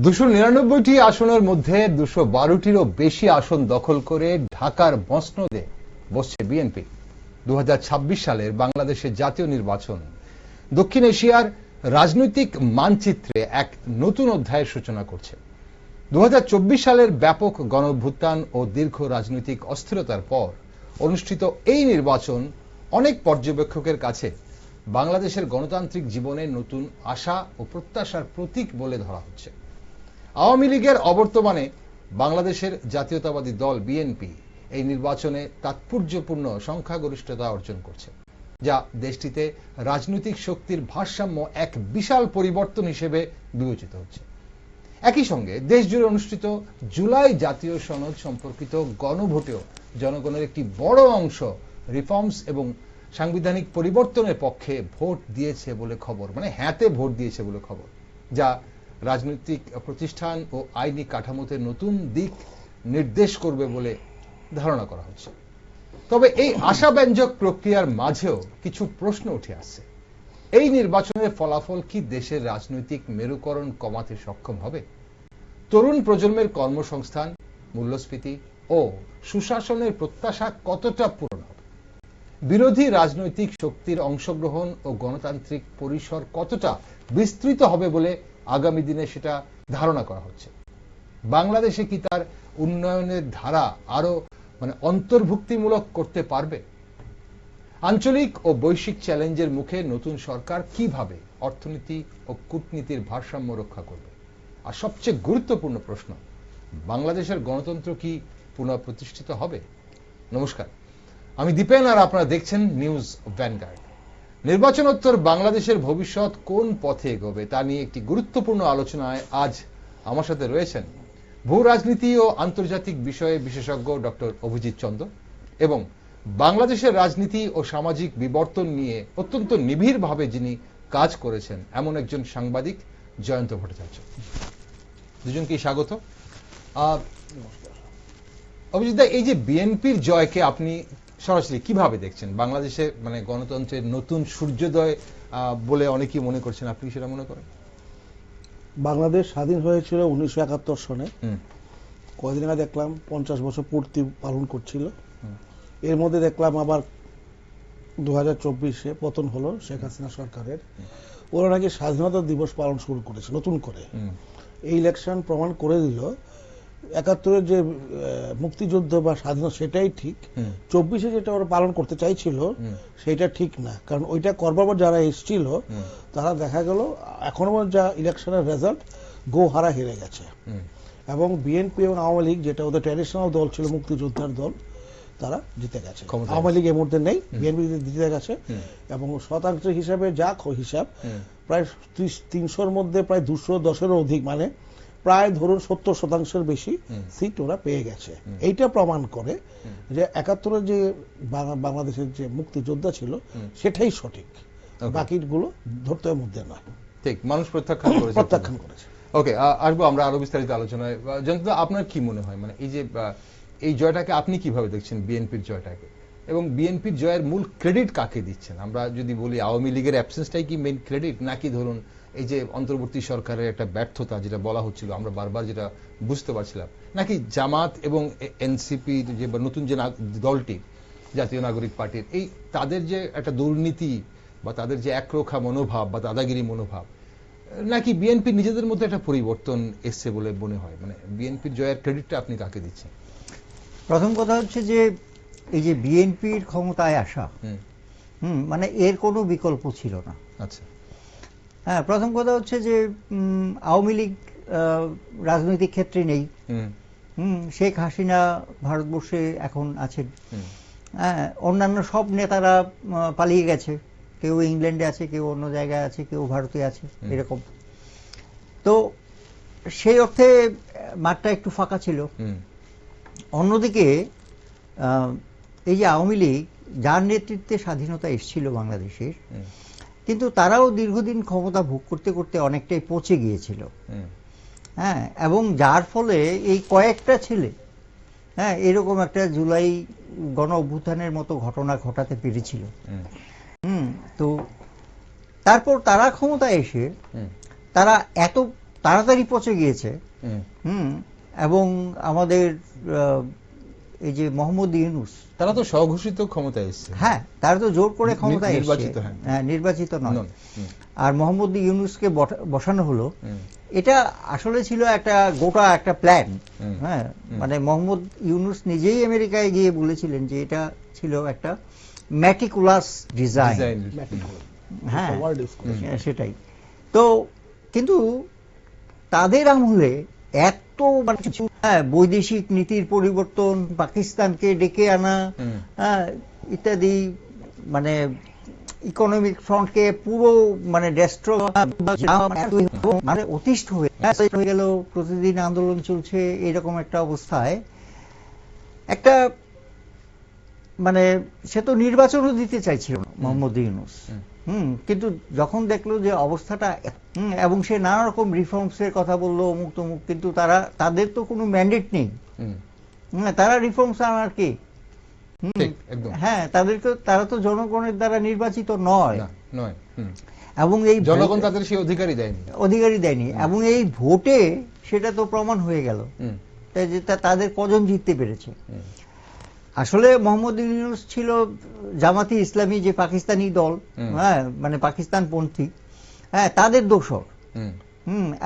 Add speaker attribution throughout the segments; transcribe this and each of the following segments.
Speaker 1: 299টি আসনের মধ্যে 212টিরও বেশি আসন দখল করে ঢাকার মসনদে বসছে বিএনপি। 2026 সালের বাংলাদেশের জাতীয় নির্বাচন দক্ষিণ এশিয়ার রাজনৈতিক মানচিত্রে এক নতুন অধ্যায়ের সূচনা করছে। 2024 সালের ব্যাপক গণঅভ্যুত্থান ও দীর্ঘ রাজনৈতিক অস্থিরতার পর অনুষ্ঠিত এই নির্বাচন অনেক পর্যবেক্ষকের কাছে বাংলাদেশের গণতান্ত্রিক জীবনে নতুন আশা ও প্রত্যাশার প্রতীক বলে ধরা হচ্ছে। আওয়ামী লীগের অবর্তমানে বাংলাদেশের জাতীয়তাবাদী দল বিএনপি এই নির্বাচনে তাৎপর্যপূর্ণ সংখ্যাগরিষ্ঠতা অর্জন করছে, যা দেশটিতে রাজনৈতিক শক্তির ভারসাম্য এক বিশাল পরিবর্তন হিসেবে বিবেচিত হচ্ছে। একই সঙ্গে দেশ জুড়ে অনুষ্ঠিত জুলাই জাতীয় সনদ সম্পর্কিত গণভোটেও জনগণের একটি বড় অংশ রিফর্মস এবং সাংবিধানিক পরিবর্তনের পক্ষে ভোট দিয়েছে বলে খবর, মানে হ্যাঁতে ভোট দিয়েছে বলে খবর, যা রাজনৈতিক প্রতিষ্ঠান ও আইনি কাঠামোতে নতুন দিক নির্দেশ করবে বলে ধারণা করা হচ্ছে। তবে এই আশাব্যঞ্জক প্রক্রিয়ার মাঝেও কিছু প্রশ্ন উঠে আসছে। এই নির্বাচনের ফলাফল কি দেশের রাজনৈতিক মেরুকরণ কমাতে সক্ষম হবে? তরুণ প্রজন্মের কর্মসংস্থান, মূল্যস্ফীতি ও সুশাসনের প্রত্যাশা কতটা পূরণ হবে? বিরোধী রাজনৈতিক শক্তির অংশগ্রহণ ও গণতান্ত্রিক পরিসর কতটা বিস্তৃত হবে বলে আগামী দিনে সেটা ধারণা করা হচ্ছে। বাংলাদেশে কি তার উন্নয়নের ধারা আরো অন্তর্ভুক্তিমূলক করতে পারবে? আঞ্চলিক ও বৈশ্বিক চ্যালেঞ্জের মুখে নতুন সরকার কিভাবে অর্থনীতি ও কূটনীতির ভারসাম্য রক্ষা করবে? আর সবচেয়ে গুরুত্বপূর্ণ প্রশ্ন, বাংলাদেশের গণতন্ত্র কি পুনঃপ্রতিষ্ঠিত হবে? নমস্কার, আমি দীপেন আর আপনারা দেখছেন নিউজ ভ্যানগার্ড। নির্বাচনোত্তর বাংলাদেশের ভবিষ্যৎ কোন পথে এগোবে তা নিয়ে একটি গুরুত্বপূর্ণ আলোচনায় আজ আমার সাথে রয়েছেন ভূ রাজনীতি ও আন্তর্জাতিক বিষয়ে বিশেষজ্ঞ ডক্টর অভিজিৎ চন্দ এবং বাংলাদেশের রাজনীতি ও সামাজিক বিবর্তন নিয়ে অত্যন্ত নিবিড়ভাবে যিনি কাজ করেছেন এমন একজন সাংবাদিক জয়ন্ত ভট্টাচার্য। দুজনকেই স্বাগত। অভিজিৎ দা, এই যে বিএনপির জয়কে আপনি সরাসরি কিভাবে দেখছেন? বাংলাদেশে গণতন্ত্রের নতুন সূর্যোদয় বলে অনেকেই মনে করছেন, আপনি সেটা মনে করেন?
Speaker 2: বাংলাদেশ স্বাধীন হয়েছিল 1971 সনে। কয়েকদিন আগে দেখলাম 50 বছর পূর্তি পালন করছিল। এর মধ্যে দেখলাম আবার 2024-এ পতন হলো শেখ হাসিনা সরকারের। ওরা নাকি স্বাধীনতা দিবস পালন শুরু করেছে নতুন করে। এই ইলেকশন প্রমাণ করে দিল 71-এর যে মুক্তিযুদ্ধ বা স্বাধীনতা সেটাই ঠিক, 24-এ যেটা ওরা পালন করতে চাইছিল সেটা ঠিক না। কারণ ওইটা করবার পর যারা এসেছিল তারা দেখা গেল এখনো যা ইলেকশনের রেজাল্ট গোহারা হেরে গেছে। এবং বিএনপি এবং আওয়ামী লীগ, যেটা ওদের ট্র্যাডিশনাল দল ছিল, মুক্তিযোদ্ধার দল, তারা জিতে গেছে। আওয়ামী লীগ এই মুহূর্তে নেই, বিএনপি জিতে গেছে। এবং শতাংশ হিসাবে যা হিসাব, প্রায় 300-র মধ্যে প্রায় 210-এরও অধিক, মানে প্রায় ধরুন 70% বেশি সিট ওরা পেয়ে গেছে। এইটা প্রমাণ করে যে 71-এর যে বাংলাদেশের যে মুক্তিযোদ্ধা ছিল সেটাই সঠিক, বাকিগুলো ধরতে মধ্যে নয়।
Speaker 1: ঠিক, মানুষ প্রত্যাখ্যান করেছে। ওকে, আসবো আমরা আরো বিস্তারিত আলোচনায়। জয়ন্ত, আপনার কি মনে হয়, এই যে এই জয়টাকে আপনি কিভাবে দেখছেন, বিএনপির জয়টাকে, এবং বিএনপির জয়ের মূল ক্রেডিট কাকে দিচ্ছেন? আমরা যদি বলি আওয়ামী লীগের অ্যাবসেন্সটাই কি মেইন ক্রেডিট, নাকি ধরুন এই যে অন্তর্বর্তী সরকারের একটা ব্যর্থতা যেটা বলা হচ্ছিল, আমরা বারবার যেটা বুঝতে পারছিলাম, নাকি জামাত এবং এনসিপির যে নতুন যে দলটি জাতীয় নাগরিক পার্টির, এই তাদের যে একটা দুর্নীতি বা তাদের যে একরোখা মনোভাব বা দাদাগিরি মনোভাব, নাকি বিএনপি নিজেদের মধ্যে একটা পরিবর্তন এসছে বলে মনে হয়? বিএনপির জয়ের ক্রেডিটটা আপনি কাকে দিচ্ছেন?
Speaker 3: প্রথম কথা হচ্ছে যে এই যে বিএনপির ক্ষমতায় আসা, এর কোনো বিকল্প ছিল না।
Speaker 1: আচ্ছা,
Speaker 3: হ্যাঁ, প্রথম কথা হচ্ছে যে আওয়ামী লীগ রাজনৈতিক ক্ষেত্রে নেই। শেখ হাসিনা ভারতবর্ষে এখন আছেন। হ্যাঁ, অন্যান্য সব নেতারা পালিয়ে গেছে, কেউ ইংল্যান্ডে আছে, কেউ অন্য জায়গায় আছে, কেউ ভারতে আছে, এরকম। তো সেই অর্থে মাঠটা একটু ফাঁকা ছিল। অন্যদিকে এই যে আওয়ামী লীগ, যার নেতৃত্বে স্বাধীনতা এসেছিল বাংলাদেশের, কিন্তু তারাও দীর্ঘদিন ক্ষমতা ভোগ করতে করতে অনেকটাই পচে গিয়েছিল। হ্যাঁ, এবং যার ফলে এই কয়েকটা ছেলে এরকম একটা জুলাই গণ অভ্যুত্থানের মতো ঘটনা ঘটাতে পেরেছিল। তো তারপর তারা ক্ষমতায় এসে তারা এত তাড়াতাড়ি পচে গিয়েছে। এবং আমাদের এই যে মোহাম্মদ ইউনূস,
Speaker 1: তারা তো স্বঘোষিত ক্ষমতায় এসেছে।
Speaker 3: হ্যাঁ, তারা তো জোর করে ক্ষমতায় এসেছে,
Speaker 1: নির্বাচিত, হ্যাঁ,
Speaker 3: নির্বাচিত নয়। আর মোহাম্মদ ইউনূসকে বসানো হলো, এটা আসলে ছিল একটা গোটা একটা প্ল্যান। হ্যাঁ, মানে মোহাম্মদ ইউনূস নিজেই আমেরিকায় গিয়ে বলেছিলেন যে এটা ছিল একটা ম্যাটিকুলাস ডিজাইন। হ্যাঁ, সেটাই তো। কিন্তু তাদের আমলে এত মানে কিছু, বৈদেশিক নীতির পরিবর্তন, পাকিস্তানকে ডেকে আনা, ইত্যাদি, মানে ইকোনমিক ফ্রন্টকে পুরো মানে মানে অতিষ্ঠ হয়ে গেল। প্রতিদিন আন্দোলন চলছে, এরকম একটা অবস্থায় একটা মানে সে তো নির্বাচনও দিতে চাইছিল না মোহাম্মদ ইউনূস। কিন্তু যখন দেখলো যে অবস্থাটা, এবং সে নানা রকম রিফর্মস এর কথা বললো, অমুক তমুক, কিন্তু তাদের তো কোনো ম্যান্ডেট নেই। তারা রিফর্মস আনার কি? হ্যাঁ, তারা তো জনগণের দ্বারা নির্বাচিত নয়। এবং এই
Speaker 1: জনগণ তাদের সেই অধিকারই দেয়নি।
Speaker 3: এবং এই ভোটে সেটা তো প্রমাণ হয়ে গেল যে তাদের কজন জিততে পেরেছে। আসলে মোহাম্মদ ইউনূস ছিল জামাতি ইসলামী, যে পাকিস্তানি দল, হ্যাঁ, মানে পাকিস্তানপন্থী, হ্যাঁ, তাদের দোসর।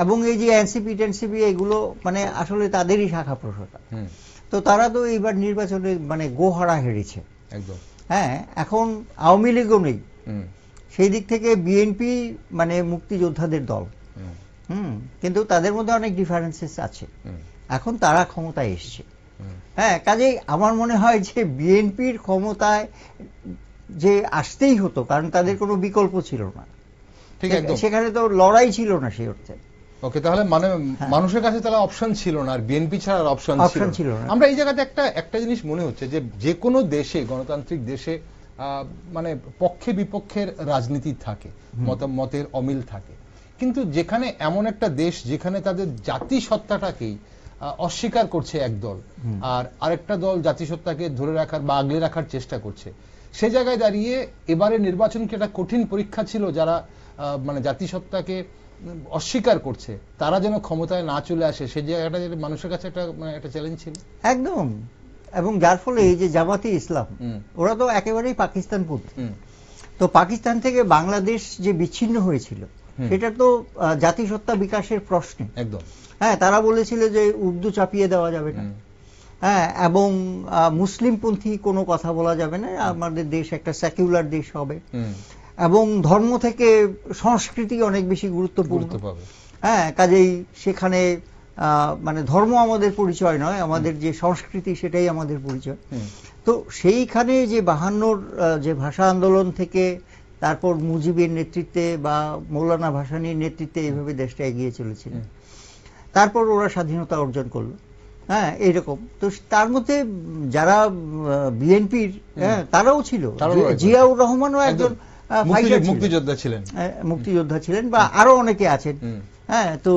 Speaker 3: এবং এই যে এনসিপি টেনসিপি, এগুলো মানে আসলে তাদেরই শাখা প্রশাখা। তো তারা তো এইবার নির্বাচনে মানে গোহারা হেরেছে একদম। হ্যাঁ, এখন আওয়ামী লীগও নেই। সেই দিক থেকে বিএনপি মানে মুক্তিযোদ্ধাদের দল। কিন্তু তাদের মধ্যে অনেক ডিফারেন্সেস আছে। এখন তারা ক্ষমতায় এসছে। হ্যাঁ, কাজেই আমার মনে হয় যে বিএনপির ক্ষমতায় যে আসতেই হতো, কারণ তাদের কোনো বিকল্প ছিল না, সেখানে তো লড়াই ছিল না সেই অর্থে।
Speaker 1: ওকে, তাহলে মানে মানুষের কাছে তাহলে অপশন ছিল না, আর বিএনপি ছাড়া অপশন ছিল না। আমরা এই জায়গাতে একটা জিনিস মনে হচ্ছে যে কোনো দেশে, গণতান্ত্রিক দেশে মানে পক্ষে বিপক্ষের রাজনীতি থাকে, মতের অমিল থাকে, কিন্তু যেখানে এমন একটা দেশ যেখানে তাদের জাতিসত্তাটাকেই অস্বীকার করছে একদল, আর আরেকটা দল জাতিসত্তাকে ধরে রাখার বা আগলে রাখার চেষ্টা করছে, সে জায়গায় দাঁড়িয়ে এবারে নির্বাচন কি একটা কঠিন পরীক্ষা ছিল? যারা মানে জাতিসত্তাকে অস্বীকার করছে তারা যেন ক্ষমতায় না চলে আসে, সেই জায়গাটা মানুষের কাছে একটা চ্যালেঞ্জ ছিল
Speaker 3: একদম। এবং যার ফলে এই যে জামাতি ইসলাম, ওরা তো একেবারেই পাকিস্তানপন্থী। তো পাকিস্তান থেকে বাংলাদেশ যে বিচ্ছিন্ন হয়েছিল, সেটা তো জাতিসত্তা বিকাশের প্রশ্নে একদম। হ্যাঁ, তারা বলেছিল যে উর্দু চাপিয়ে দেওয়া যাবে না, হ্যাঁ, এবং মুসলিমপন্থী কোনো কথা বলা যাবে না, আমাদের দেশ একটা সেকুলার দেশ হবে, এবং ধর্ম থেকে সংস্কৃতি অনেক বেশি গুরুত্বপূর্ণ। হ্যাঁ, কাজেই সেখানে মানে ধর্ম আমাদের পরিচয় নয়, আমাদের যে সংস্কৃতি সেটাই আমাদের পরিচয়। তো সেইখানে যে 52-র যে ভাষা আন্দোলন থেকে তারপর মুজিবের নেতৃত্বে বা মৌলানা ভাসানীর নেতৃত্বে এইভাবে দেশটা এগিয়ে চলেছিল, তারপর ওরা স্বাধীনতা অর্জন করলো। হ্যাঁ, এইরকম। তো তার মধ্যে যারা বিএনপির, হ্যাঁ, তারাও ছিল, জিয়াউর রহমানও একজন মুক্তিযোদ্ধা ছিলেন, বা আরো অনেকে আছেন। হ্যাঁ, তো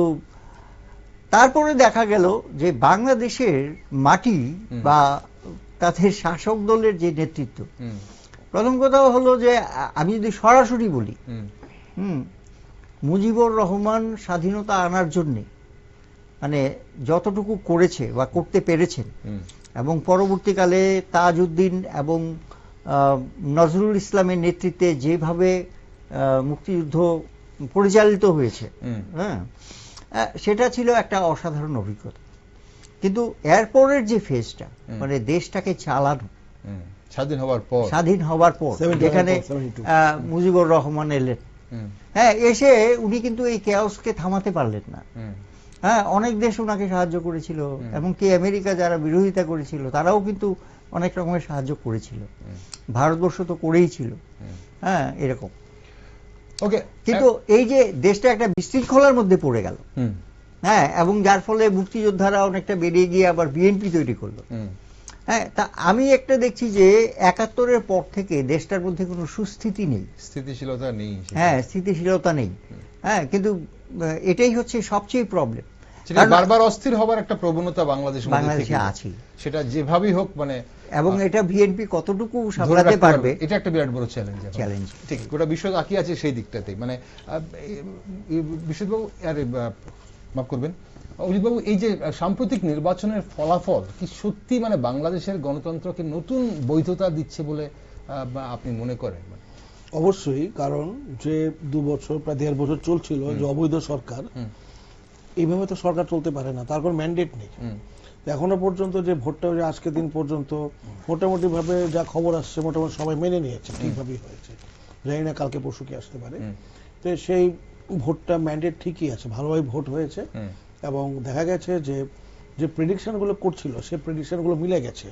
Speaker 3: তারপরে দেখা গেল যে বাংলাদেশের মাটি বা তাদের শাসক দলের যে নেতৃত্ব, প্রথম কথা হলো যে আমি যদি সরাসরি বলি, মুজিবুর রহমান স্বাধীনতা আনার জন্যে মানে যতটুকু করেছে বা করতে পেরেছেন, এবং পরবর্তীকালে তাজউদ্দিন এবং নজরুল ইসলামের নেতৃত্বে যেভাবে মুক্তিযুদ্ধ পরিচালিত হয়েছে, হ্যাঁ, সেটা ছিল একটা অসাধারণ অভিজ্ঞতা। কিন্তু এরপরের যে ফেজটা, মানে দেশটাকে চালানো স্বাধীন হবার পর যেখানে মুজিবুর রহমান এলেন, হ্যাঁ, এসে উনি কিন্তু এই কেওসকে থামাতে পারলেন না। হ্যাঁ, অনেক দেশ ওনাকে সাহায্য করেছিল, এমনকি আমেরিকা যারা বিরোধিতা করেছিল তারাও কিন্তু অনেক রকমের সাহায্য করেছিল, ভারতবর্ষ তো করেই ছিল। হ্যাঁ, এরকম। কিন্তু এই যে দেশটা একটা বিশৃঙ্খলার মধ্যে পড়ে গেল, হ্যাঁ, এবং যার ফলে মুক্তিযোদ্ধারা অনেকটা বেরিয়ে গিয়ে আবার বিএনপি তৈরি করলো। হ্যাঁ, তা আমি একটা দেখছি যে 71-এর পর থেকে দেশটার মধ্যে কোনো সুস্থিতি নেই,
Speaker 1: স্থিতিশীলতা নেই।
Speaker 3: হ্যাঁ, স্থিতিশীলতা নেই। হ্যাঁ, কিন্তু এটাই হচ্ছে সবচেয়ে প্রবলেম।
Speaker 1: বারবার অস্থির হবার একটা প্রবণতা বাংলাদেশে আছে, সেটা যেভাবেই হোক মানে, এবং
Speaker 3: এটা বিএনপি কতটুকু সামলাতে পারবে,
Speaker 1: এটা একটা বিরাট বড় চ্যালেঞ্জ। ঠিক, গোটা বিশ্ব তাকিয়ে আছে সেই দিকটাতেই। মানে বিশ্ববাবু, মাফ করবেন অভিজিৎবাবু, এই যে সাম্প্রতিক নির্বাচনের ফলাফল কি সত্যি মানে বাংলাদেশের গণতন্ত্রকে নতুন বৈধতা দিচ্ছে বলে আপনি মনে করেন?
Speaker 2: অবশ্যই, কারণ যে 2 বছর প্রায় 1.5 বছর চলছিল যে অবৈধ সরকার, এইভাবে তো সরকার চলতে পারে না, তার কোনো ম্যান্ডেট নেই। এখনো পর্যন্ত যে ভোটটা যে আজকে দিন পর্যন্ত মোটামুটি ভাবে যা খবর আসছে মোটামুটি সবাই মেনে নিয়েছে, ঠিকভাবেই হয়েছে। জানি না কালকে পরশু কি আসতে পারে। তো সেই ভোটটা ম্যান্ডেট ঠিকই আছে, ভালোভাবে ভোট হয়েছে এবং দেখা গেছে যে প্রেডিকশন গুলো করছিল সেই প্রেডিকশন গুলো মিলে গেছে।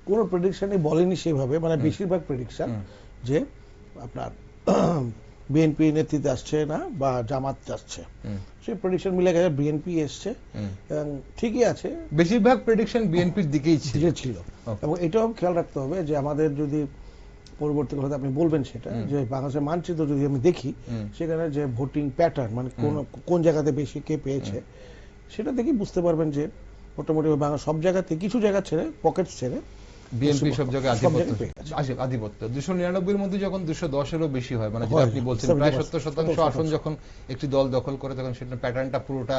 Speaker 2: কোনো প্রেডিকশনই বলেনি সেভাবে, মানে বেশিরভাগ প্রেডিকশন যে আপনার বিএনপি নেতৃত্বে আসছে না বা জামাত আসছে, সেই প্রেডিকশন মিলে গেছে, বিএনপি এসছে এবং ঠিকই আছে।
Speaker 1: বেশিরভাগ প্রেডিকশন বিএনপির দিকেই
Speaker 2: ছিল। এবং এটাও খেয়াল রাখতে হবে যে আমাদের যদি পরবর্তীকালে আপনি বলবেন সেটা, যে বাংলাদেশের মানচিত্র যদি আমি দেখি সেখানে যে ভোটিং প্যাটার্ন মানে কোন জায়গাতে বেশি কে পেয়েছে সেটা দেখি বুঝতে পারবেন যে মোটামুটি বাংলা সব জায়গাতে, কিছু জায়গা ছেড়ে পকেট ছেড়ে
Speaker 1: বিএনপি সব জায়গায় আধিপত্য 299 মধ্যে যখন 210-এরও বেশি হয়, মানে যেটা আপনি বলছেন প্রায় 70% আসন যখন একটি দল দখল করে তখন সেটা প্যাটার্নটা পুরোটা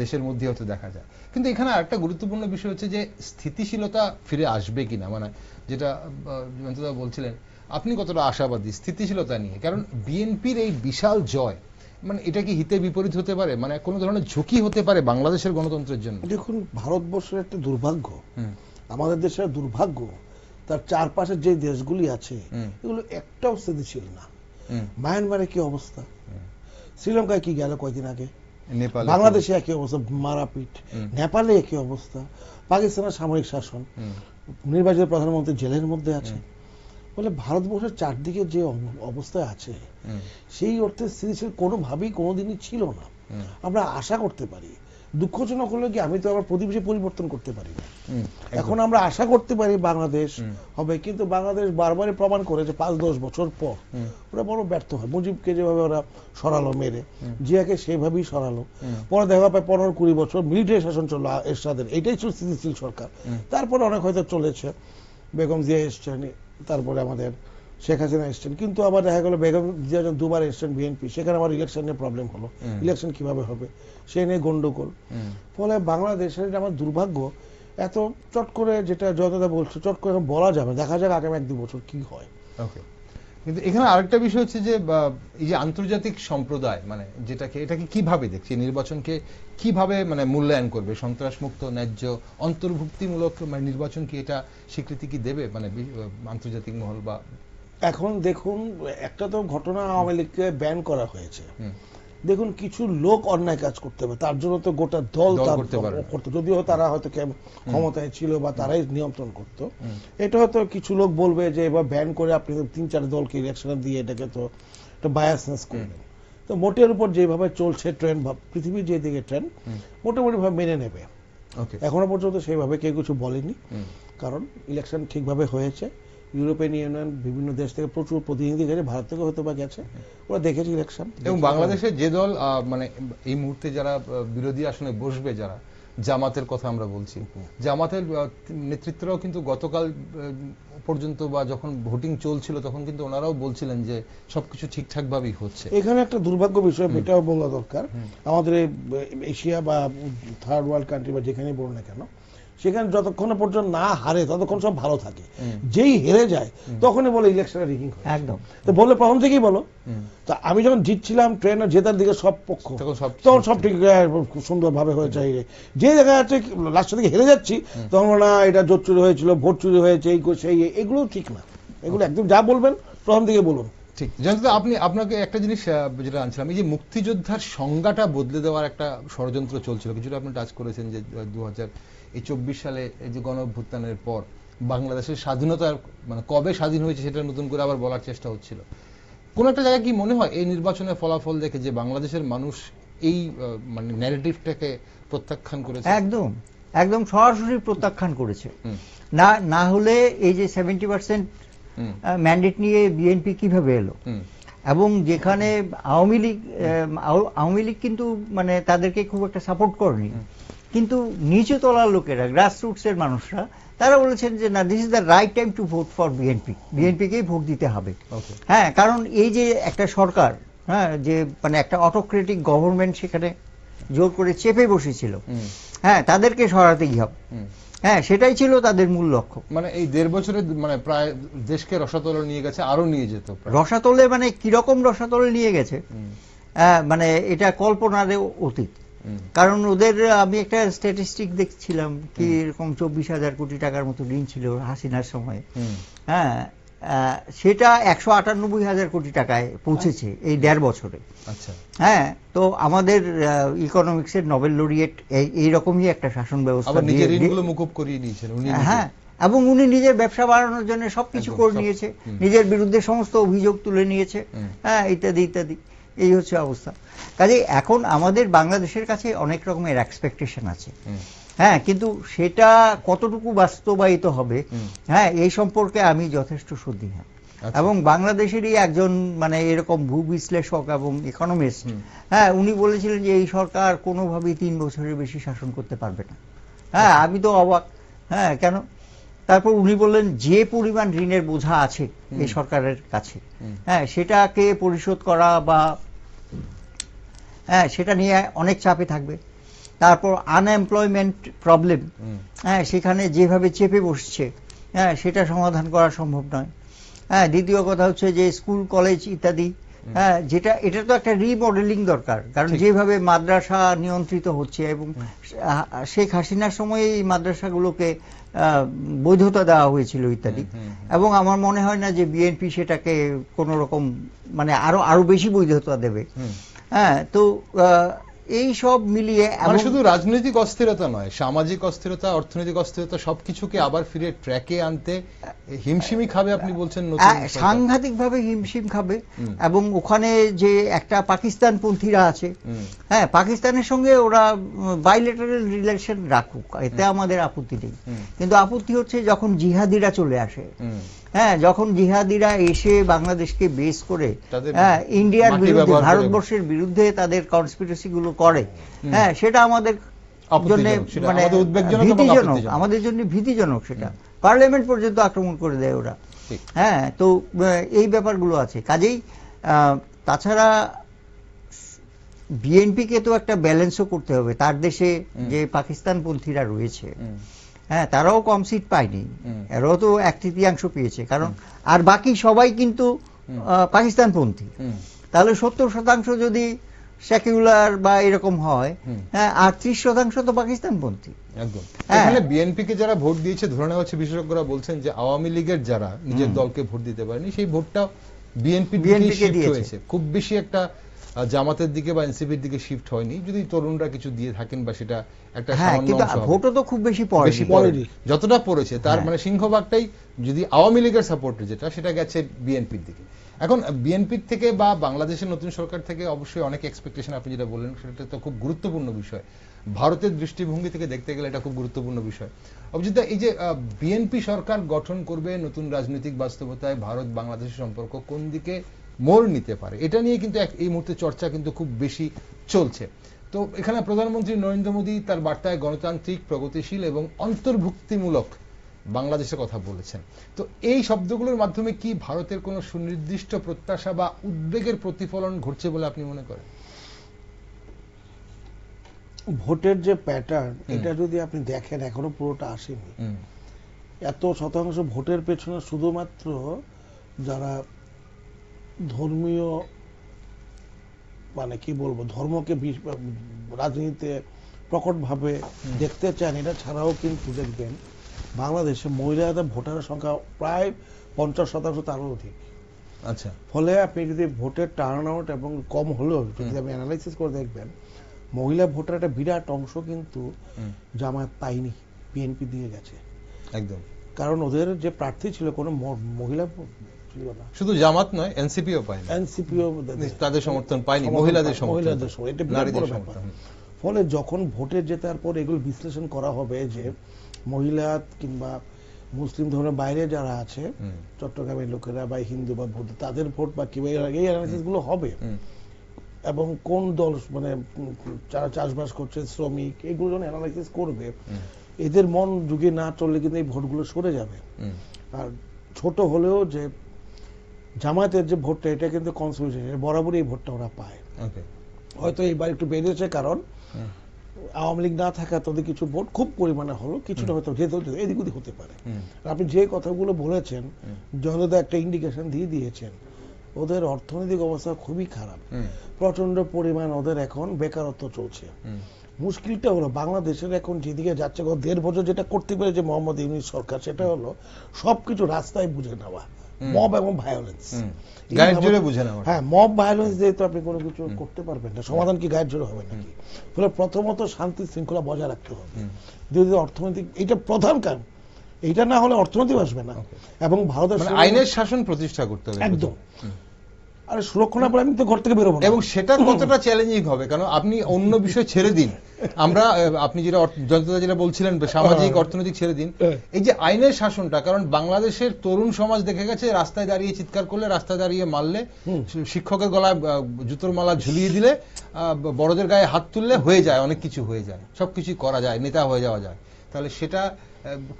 Speaker 1: দেশের মধ্যে হতে দেখা যায়। কিন্তু এখানে আরেকটা গুরুত্বপূর্ণ বিষয় হচ্ছে যে স্থিতিশীলতা ফিরে আসবে কিনা, মানে যেটা জয়ন্তদা বলছিলেন, আপনি কতটা আশাবাদী স্থিতিশীলতা নিয়ে? কারণ বিএনপির এই বিশাল জয় মানে এটা কি হিতে বিপরীত হতে পারে, মানে কোন ধরনের ঝুঁকি হতে পারে বাংলাদেশের গণতন্ত্রের জন্য?
Speaker 2: দেখুন, ভারতবর্ষের একটা দুর্ভাগ্য, আমাদের দেশের দুর্ভাগ্য, তার চারপাশের যে দেশগুলি আছে এগুলো একটাও স্থিতিশীল না। মায়ানমারে কি অবস্থা, শ্রীলঙ্কায় কি গেল কয়েকদিন আগে, বাংলাদেশে একই অবস্থা, মারাপিট, নেপালে একই অবস্থা, পাকিস্তানের সামরিক শাসন, নির্বাচিত প্রধানমন্ত্রী জেলের মধ্যে আছে। বলে ভারতবর্ষের চারদিকে যে অবস্থায় আছে সেই অর্থে স্থিতিশীল কোনোভাবেই কোনোদিনই ছিল না। আমরা আশা করতে পারি, দুঃখজনক হলো কি আমি তো আবার প্রতিবেশী পরিবর্তন করতে পারি না। এখন আমরা আশা করতে পারি বাংলাদেশ হবে, কিন্তু বাংলাদেশ বারবারই প্রমাণ করে যে 5-10 বছর পর ওরা বড় ব্যর্থ হয়। মুজিবকে যেভাবে ওরা সরালো মেরে, জিয়াকে সেইভাবেই সরালো, পরে দেখা পায় 15-20 বছর মিলিটারি শাসন চললো এরশাদের, এইটাই ছিল স্থিতিশীল সরকার। তারপরে অনেক হয়তো চলেছে, বেগম জিয়া এসছেন, তারপরে আমাদের শেখ হাসিনা এসছেন, কিন্তু আবার দেখা গেল বেগম জিয়া যখন 2বার এসছেন বিএনপি, সেখানে আবার ইলেকশন নিয়ে প্রবলেম হলো, ইলেকশন কিভাবে হবে সে নিয়ে গন্ডগোল। ফলে বাংলাদেশের আমার দুর্ভাগ্য, এত চট করে যেটা যতটা বলছে চট করে বলা যাবে, দেখা যাক আগামী 1-2 বছর কি হয়।
Speaker 1: কিন্তু এখানে আরেকটা বিষয় হচ্ছে যে এই যে আন্তর্জাতিক সম্প্রদায় মানে এটাকে কিভাবে দেখছে, নির্বাচনকে কিভাবে মানে মূল্যায়ন করবে, সন্ত্রাসমুক্ত ন্যায্য অন্তর্ভুক্তিমূলক মানে নির্বাচন কি এটা স্বীকৃতি কি দেবে মানে আন্তর্জাতিক মহল? বা
Speaker 2: এখন দেখুন, একটা তো ঘটনা আওয়ামী লীগকে ব্যান করা হয়েছে। দেখুন, কিছু লোক অন্যায় কাজ করতে হবে, তার জন্য তো গোটা দল করতো, যদিও তারা হয়তো ক্ষমতায় ছিল বা তারাই নিয়ন্ত্রণ করত। এটা হয়তো কিছু লোক বলবে যে এবার ব্যান করে আপনি 3-4 দলকে ইলেকশনে দিয়ে এটাকে তো একটা বায়াসনেস করবেন। তো মোটের উপর যেভাবে চলছে ট্রেন্ড, পৃথিবীর যেদিকে ট্রেন্ড মোটামুটি ভাবে মেনে নেবে। এখনো পর্যন্ত সেইভাবে কেউ কিছু বলেনি, কারণ ইলেকশন ঠিকভাবে হয়েছে। ইউরোপিয়ান ইউনিয়ন বিভিন্ন দেশ থেকে প্রচুর প্রতিনিধি গেছে, ভারত থেকে হয়তো বা গেছে, ওরা দেখেছে ইলেকশন।
Speaker 1: এবং বাংলাদেশে যে দল মানে এই মুহূর্তে যারা বিরোধী আসনে বসবে, যারা জামাতের কথা আমরা বলছি, জামাতের নেতৃত্বরাও কিন্তু গতকাল পর্যন্ত বা যখন ভোটিং চলছিল তখন কিন্তু ওনারাও বলছিলেন যে সবকিছু ঠিকঠাক ভাবেই হচ্ছে।
Speaker 2: এখানে একটা দুর্ভাগ্য বিষয়, এটাও বলা দরকার, আমাদের এশিয়া বা থার্ড ওয়ার্ল্ড কান্ট্রি বা যেখানেই বলো না কেন, সেখানে যতক্ষণ পর্যন্ত না হারে ততক্ষণ সব ভালো থাকে, যেই হেরে যায় তখনই বলে ইলেকশনে রিগিং হয়।
Speaker 3: একদম,
Speaker 2: তো বললে প্রথম থেকেই বলো। তা আমি যখন জিতছিলাম ট্রেনে জেতার দিকে সব পক্ষ, তখন সব ঠিক খুব সুন্দরভাবে হয়ে যায়। যে জায়গায় আছে লাস্টের দিকে হেরে যাচ্ছি তখন না এটা জোট চুরি হয়েছিল, ভোট চুরি হয়েছে, এই সেই, এগুলো ঠিক না। এগুলো একদম যা বলবেন প্রথম দিকে বলুন। ঠিক
Speaker 1: জানতে আপনাকে একটা জিনিস যেটা আনছিলাম, এই যে মুক্তিযোদ্ধার সংজ্ঞাটা বদলে দেওয়ার একটা ষড়যন্ত্র চলছিল, কিছুটা আপনি টাচ করেছেন যে 2024 সালে এই যে গণঅভ্যুত্থানের পর বাংলাদেশের স্বাধীনতার মানে কবে স্বাধীন হয়েছে সেটা নতুন করে আবার বলার চেষ্টা হচ্ছিল। কোন একটা জায়গায় কি মনে হয় এই নির্বাচনের ফলাফল দেখে যে বাংলাদেশের মানুষ এই মানে ন্যারেটিভটাকে প্রত্যাখ্যান করেছে?
Speaker 3: একদম একদম সরাসরি প্রত্যাখ্যান করেছে। না হলে এই যে 70% ম্যান্ডেট নিয়ে বিএনপি কিভাবে এলো, এবং যেখানে আওয়ামী লীগ কিন্তু মানে তাদেরকে খুব একটা সাপোর্ট করেনি, কিন্তু নিচু তলার লোকেরা, গ্রাসরুটস এর মানুষরা, তারা বলেছেন যে না, this is the right time to vote for BNP, বিএনপিকেই ভোট দিতে হবে। হ্যাঁ, কারণ এই যে একটা সরকার, হ্যাঁ, যে মানে একটা অটোক্রেটিক গভর্নমেন্ট সেখানে, জোর করে চেপে বসেছিল, হ্যাঁ তাদেরকে সরাতেই হবে, হ্যাঁ সেটাই ছিল তাদের মূল লক্ষ্য।
Speaker 1: মানে এই 1.5 বছরে মানে প্রায় দেশকে রসাতলে নিয়ে গেছে, আরো নিয়ে যেত প্রায়।
Speaker 3: রসাতলে মানে কিরকম রসাতলে নিয়ে গেছে, মানে এটা কল্পনারও অতীত। কারণ ওদের আমি একটা স্ট্যাটিস্টিক দেখছিলাম কি এরকম 24,000 কোটি টাকার মতো ঋণ ছিল হাসিনার সময়, হ্যাঁ সেটা 198,000 কোটি টাকায় পৌঁছেছে এই 1.5 বছরে।
Speaker 1: আচ্ছা,
Speaker 3: হ্যাঁ তো আমাদের ইকোনমিক্সের নোবেল লরিয়েট এইরকমই একটা শাসন ব্যবস্থা
Speaker 1: আবার নিজের ঋণগুলো মুকুব করিয়ে নিয়েছেন উনি নিজে।
Speaker 3: হ্যাঁ, এবং উনি নিজের ব্যবসা বাড়ানোর জন্য সবকিছু
Speaker 1: একদম,
Speaker 3: করে
Speaker 1: সব।
Speaker 3: নিয়েছে, নিজের বিরুদ্ধে সমস্ত অভিযোগ তুলে নিয়েছে, হ্যাঁ ইত্যাদি ইত্যাদি, এই হচ্ছে অবস্থা। কাজে এখন আমাদের বাংলাদেশের কাছে অনেক রকমের এক্সপেকটেশন আছে, হ্যাঁ কিন্তু সেটা কতটুকু বাস্তবায়িত হবে, হ্যাঁ এই সম্পর্কে আমি যথেষ্ট সন্দিহান। এবং বাংলাদেশেরই একজন মানে এরকম ভূ বিশ্লেষক এবং ইকোনমিস্ট, হ্যাঁ উনি বলেছিলেন যে এই সরকার কোনোভাবেই 3 বছরের বেশি শাসন করতে পারবে না। হ্যাঁ আমি তো অবাক, হ্যাঁ কেন? তারপর উনি বললেন যে পরিমাণ ঋণের বোঝা আছে এই সরকারের কাছে, হ্যাঁ সেটাকে পরিশোধ করা বা হ্যাঁ সেটা নিয়ে অনেক চাপে থাকবে। তারপর আনএমপ্লয়মেন্ট প্রবলেম, হ্যাঁ সেখানে যেভাবে চেপে বসছে, হ্যাঁ সেটা সমাধান করা সম্ভব নয়। হ্যাঁ দ্বিতীয় কথা হচ্ছে যে স্কুল কলেজ ইত্যাদি, হ্যাঁ যেটা এটা তো একটা রিমডেলিং দরকার, কারণ যেভাবে মাদ্রাসা নিয়ন্ত্রিত হচ্ছে এবং শেখ হাসিনার সময় এই মাদ্রাসাগুলোকে বৈধতা দেওয়া হয়েছিল ইত্যাদি, এবং আমার মনে হয় না যে বিএনপি সেটাকে কোনো রকম মানে আরো বেশি বৈধতা দেবে। হ্যাঁ তো এই সব মিলিয়ে
Speaker 1: শুধু রাজনৈতিক অস্থিরতা নয়, সামাজিক অস্থিরতা, অর্থনৈতিক অস্থিরতা সবকিছুকে আবার ফিরে ট্র্যাকে আনতে হিমশিমই খাবে আপনি বলছেন।
Speaker 3: সাংঘাতিক ভাবে হিমশিম খাবে। এবং ওখানে যে একটা পাকিস্তান পন্থীরা আছে, হ্যাঁ পাকিস্তানের সঙ্গে ওরা বাইলেটারাল রিলেশন রাখুক, এতে আমাদের আপত্তি নেই, কিন্তু আপত্তি হচ্ছে যখন জিহাদিরা চলে আসে, হ্যাঁ যখন জিহাদিরা এসে বাংলাদেশকে বেস করে হ্যাঁ ইন্ডিয়ার বিরুদ্ধে ভারতবর্ষের বিরুদ্ধে তাদের কনস্পিরেসি গুলো করে, হ্যাঁ সেটা আমাদের জন্য মানে ভীতিজনক, আমাদের জন্য ভীতিজনক। সেটা পার্লামেন্ট পর্যন্ত আক্রমণ করে দেয় ওরা, হ্যাঁ তো এই ব্যাপারগুলো আছে। কাজেই তাছাড়া বিএনপিকে তো একটা ব্যালেন্সও করতে হবে, তার দেশে যে পাকিস্তান পন্থীরা রয়েছে, হ্যাঁ তারাও কম সিট পায়নি, এরাও তো 1/3 পেয়েছে, কারণ আর বাকি সবাই কিন্তু পাকিস্তানপন্থী। তাহলে 70% যদি সেকুলার বা এরকম হয়, হ্যাঁ আর 30% তো পাকিস্তানপন্থী।
Speaker 1: একদম। এখানে বিএনপিকে যারা ভোট দিয়েছে ধরে নেওয়া হচ্ছে, বিশেষজ্ঞরা বলছেন যে আওয়ামী লীগের যারা নিজের দলকে ভোট দিতে পারেনি সেই ভোটটা বিএনপিকে দিয়েছে, খুব বেশি একটা জামাতের দিকে বা এনসিপির দিকে শিফট হয়নি। যদি তরুণরা কিছু দিয়ে থাকেন বা সেটা একটা সামান্য অংশ,
Speaker 3: ভোটও তো খুব বেশি পড়েনি,
Speaker 1: যতটা পড়েছে তার মানে সিংহভাগটাই যদি আওয়ামী লীগের সাপোর্টে যেটা সেটা গেছে বিএনপির দিকে। এখন বিএনপির থেকে বা বাংলাদেশের নতুন সরকার থেকে অবশ্যই অনেক এক্সপেকটেশন, আপনি যেটা বললেন সেটা তো খুব গুরুত্বপূর্ণ বিষয়। ভারতের দৃষ্টিভঙ্গি থেকে দেখতে গেলে এটা খুব গুরুত্বপূর্ণ বিষয়। অভিজিৎ, এই যে বিএনপি সরকার গঠন করবে, নতুন রাজনৈতিক বাস্তবতায় ভারত বাংলাদেশের সম্পর্ক কোন দিকে মোড় নিতে পারে, এটা নিয়ে কিন্তু এই মুহূর্তে চর্চা কিন্তু খুব বেশি চলছে। তো এখানে প্রধানমন্ত্রী নরেন্দ্র মোদী তার বার্তায় গণতান্ত্রিক, প্রগতিশীল এবং অন্তর্ভুক্তিমূলক বাংলাদেশের কথা বলেছেন। তো এই শব্দগুলোর মাধ্যমে কি ভারতের কোনো সুনির্দিষ্ট প্রত্যাশা বা উদ্বেগের প্রতিফলন ঘটছে বলে আপনি মনে করেন?
Speaker 2: ভোটের যে প্যাটার্ন, এটা যদি আপনি দেখেন এখনো পুরোটা আসেনি। এত শতাংশ ভোটের পেছনে শুধুমাত্র যারা ধর্মীয় মানে কি বলবো ধর্মকে রাজনীতিতে প্রকটভাবে দেখতে চান, এটা ছাড়াও কিন্তু দেখবেন বাংলাদেশে মহিলাদের ভোটারের সংখ্যা প্রায় 50% তারও অধিক।
Speaker 1: আচ্ছা,
Speaker 2: ফলে আপনি যদি ভোটের টার্ন আউট এবং কম হলেও যদি আপনি অ্যানালাইসিস করে দেখবেন মহিলা ভোটার একটা বিরাট অংশ কিন্তু জামায়াত পায়নি, বিএনপি দিয়ে গেছে
Speaker 1: একদম।
Speaker 2: কারণ ওদের যে প্রার্থী ছিল কোনো মহিলা ছিল না।
Speaker 1: শুধু জামাত নয়, এনসিপিও পায়নি,
Speaker 2: এনসিপিও
Speaker 1: তাদের সমর্থন পায়নি, মহিলাদের সমর্থন।
Speaker 2: ফলে যখন ভোটে জেতার পর এগুলো বিশ্লেষণ করা হবে যে মহিলা কিংবা মুসলিম ধর্মের বাইরে যারা আছে, চট্টগ্রামের লোকেরা বা হিন্দু বা বৌদ্ধ, তাদের ভোট বা কি এই অ্যানালিসিস গুলো হবে, এবং কোন দল মানে যারা চাষবাস করছে, শ্রমিক, এগুলো যখন অ্যানালাইসিস করবে, এদের মন যুগে না চললে কিন্তু এই ভোটগুলো সরে যাবে। আর ছোট হলেও যে জামায়াতের যে ভোটটা, এটা কিন্তু কনসলিডেশন, বরাবরই এই ভোটটা ওরা পায়। হয়তো এইবার একটু বেড়েছে কারণ আওয়ামী লীগ না থাকা তাদের কিছু ভোট খুব পরিমাণে হলো, কিছুটা হয়তো যেতে এদিক ওদিক হতে পারে। আপনি যে কথাগুলো বলেছেন জনতা একটা ইন্ডিকেশন দিয়ে দিয়েছেন, ওদের অর্থনৈতিক অবস্থা খুবই খারাপ, প্রচন্ড পরিমাণ ওদের এখন বেকারত্ব চলছে। মুশকিলটা হলো বাংলাদেশের এখন যেদিকে যাচ্ছে, গত 1.5 বছর যেটা করতে পেরেছে মোহাম্মদ ইউনূস সরকার, সেটা হলো সবকিছু রাস্তায় বুঝে নেওয়া, মব এবং ভায়োলেন্স।
Speaker 1: গায়ের জোরে বুঝে নেওয়া।
Speaker 2: হ্যাঁ, মব ভায়োলেন্স দিয়ে তো আপনি কোনো কিছু করতে পারবেন না, সমাধান কি গায়ের জোরে হবে নাকি? ফলে প্রথমত শান্তি শৃঙ্খলা বজায় রাখতে হবে, দ্বিতীয়ত অর্থনৈতিক, এটা প্রধান কারণ, এইটা না হলে অর্থনীতি আসবে না। এবং ভারতের
Speaker 1: আইনের শাসন প্রতিষ্ঠা করতে হবে
Speaker 2: একদম। আরে সুরক্ষা না পেলে আমি তো ঘর থেকে বেরোবো না।
Speaker 1: এবং সেটা কতটা চ্যালেঞ্জিং হবে, কারণ আপনি অন্য বিষয় ছেড়ে দিন, আমরা আপনি যেটা জনতা যেটা বলছিলেন সামাজিক অর্থনৈতিক ছেড়ে দিন, এই যে আইনের শাসনটা, কারণ বাংলাদেশের তরুণ সমাজ দেখে গেছে রাস্তায় দাঁড়িয়ে চিৎকার করলে, রাস্তায় দাঁড়িয়ে মারলে, শিক্ষকের গলায় জুতোর মালা ঝুলিয়ে দিলে, বড়দের গায়ে হাত তুললে হয়ে যায়, অনেক কিছু হয়ে যায়, সবকিছু করা যায়, নেতা হয়ে যাওয়া যায়। তাহলে সেটা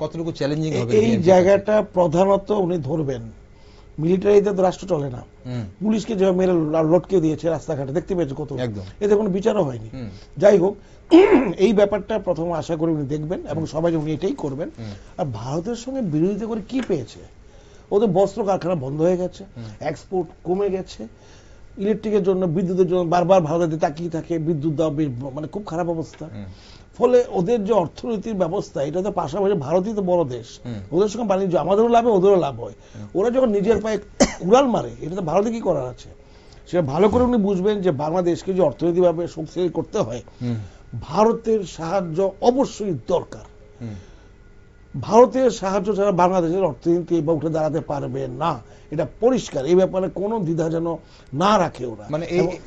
Speaker 1: কতটুকু চ্যালেঞ্জিং হবে?
Speaker 2: এই জায়গাটা প্রধানত উনি ধরবেন, মিলিটারিতে তো রাষ্ট্র চলে না, পুলিশকে যেভাবে মেরে লটকে দিয়েছে রাস্তাঘাটে দেখতে পেয়েছে কত, এতে কোনো বিচারও হয়নি। যাই হোক, এই ব্যাপারটা প্রথম আশা করি উনি দেখবেন এবং সবাই উনি এটাই করবেন। আর ভারতের সঙ্গে বিরোধিতা করে কি পেয়েছে? ওদের বস্ত্র কারখানা বন্ধ হয়ে গেছে, এক্সপোর্ট কমে গেছে, ইলেকট্রিকের জন্য, বিদ্যুতের জন্য বারবার ভারতে তাকিয়ে থাকে, বিদ্যুৎ দাও, মানে খুব খারাপ অবস্থা। ফলে ওদের যে অর্থনীতির ব্যবস্থা, এটা তো পাশাপাশি ভারতই তো বড় দেশ, ওদের সঙ্গে বাণিজ্য আমাদেরও লাভ হয়, ওদেরও লাভ হয়। ওরা যখন নিজের পায়ে উড়াল মারে, এটা তো ভারতে কি করার আছে? সেটা ভালো করে উনি বুঝবেন যে বাংলাদেশকে যে অর্থনৈতিকভাবে শক্তিশালী করতে হয়, ভারতের সাহায্য অবশ্যই দরকার। ভারতের সাহায্য ছাড়া বাংলাদেশের অর্থনীতি বা উঠে দাঁড়াতে পারবে না, এটা পরিষ্কার। এই ব্যাপারে কোনো দ্বিধা যেন না রাখে ওরা।
Speaker 1: মানে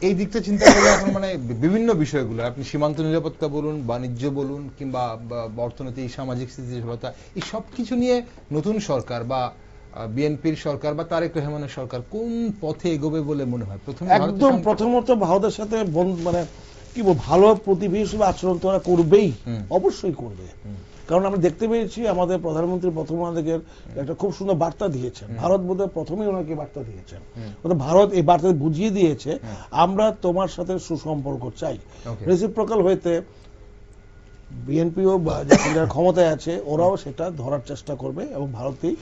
Speaker 1: এই দিকটা চিন্তা করলে এখন মানে বিভিন্ন বিষয়গুলো, আপনি সীমান্ত নিরাপত্তা বলুন, বাণিজ্য বলুন, কিংবা অর্থনৈতিক সামাজিক স্থিতিশীলতা, এই সব কিছু নিয়ে নতুন সরকার বা বিএনপির সরকার বা তারেক রহমানের সরকার কোন পথে এগোবে বলে মনে হয়?
Speaker 2: একদম প্রথমত ভারতের সাথে মানে কি বলবো, ভালো প্রতিবেশী আচরণ তো ওরা করবেই, অবশ্যই করবে। কারণ আমরা দেখতে পেয়েছি আমাদের প্রধানমন্ত্রী প্রথম আমাদের একটা খুব সুন্দর বার্তা দিয়েছেন, ভারত বোধহয় প্রথমেই ওনাকে বার্তা দিয়েছেন, ভারত এই বার্তা বুঝিয়ে দিয়েছে আমরা তোমার সাথে সুসম্পর্ক চাই। রেসিপ্রোকাল হইতে বিএনপিও যারা ক্ষমতায় আছে ওরাও সেটা ধরার চেষ্টা করবে এবং ভারতেই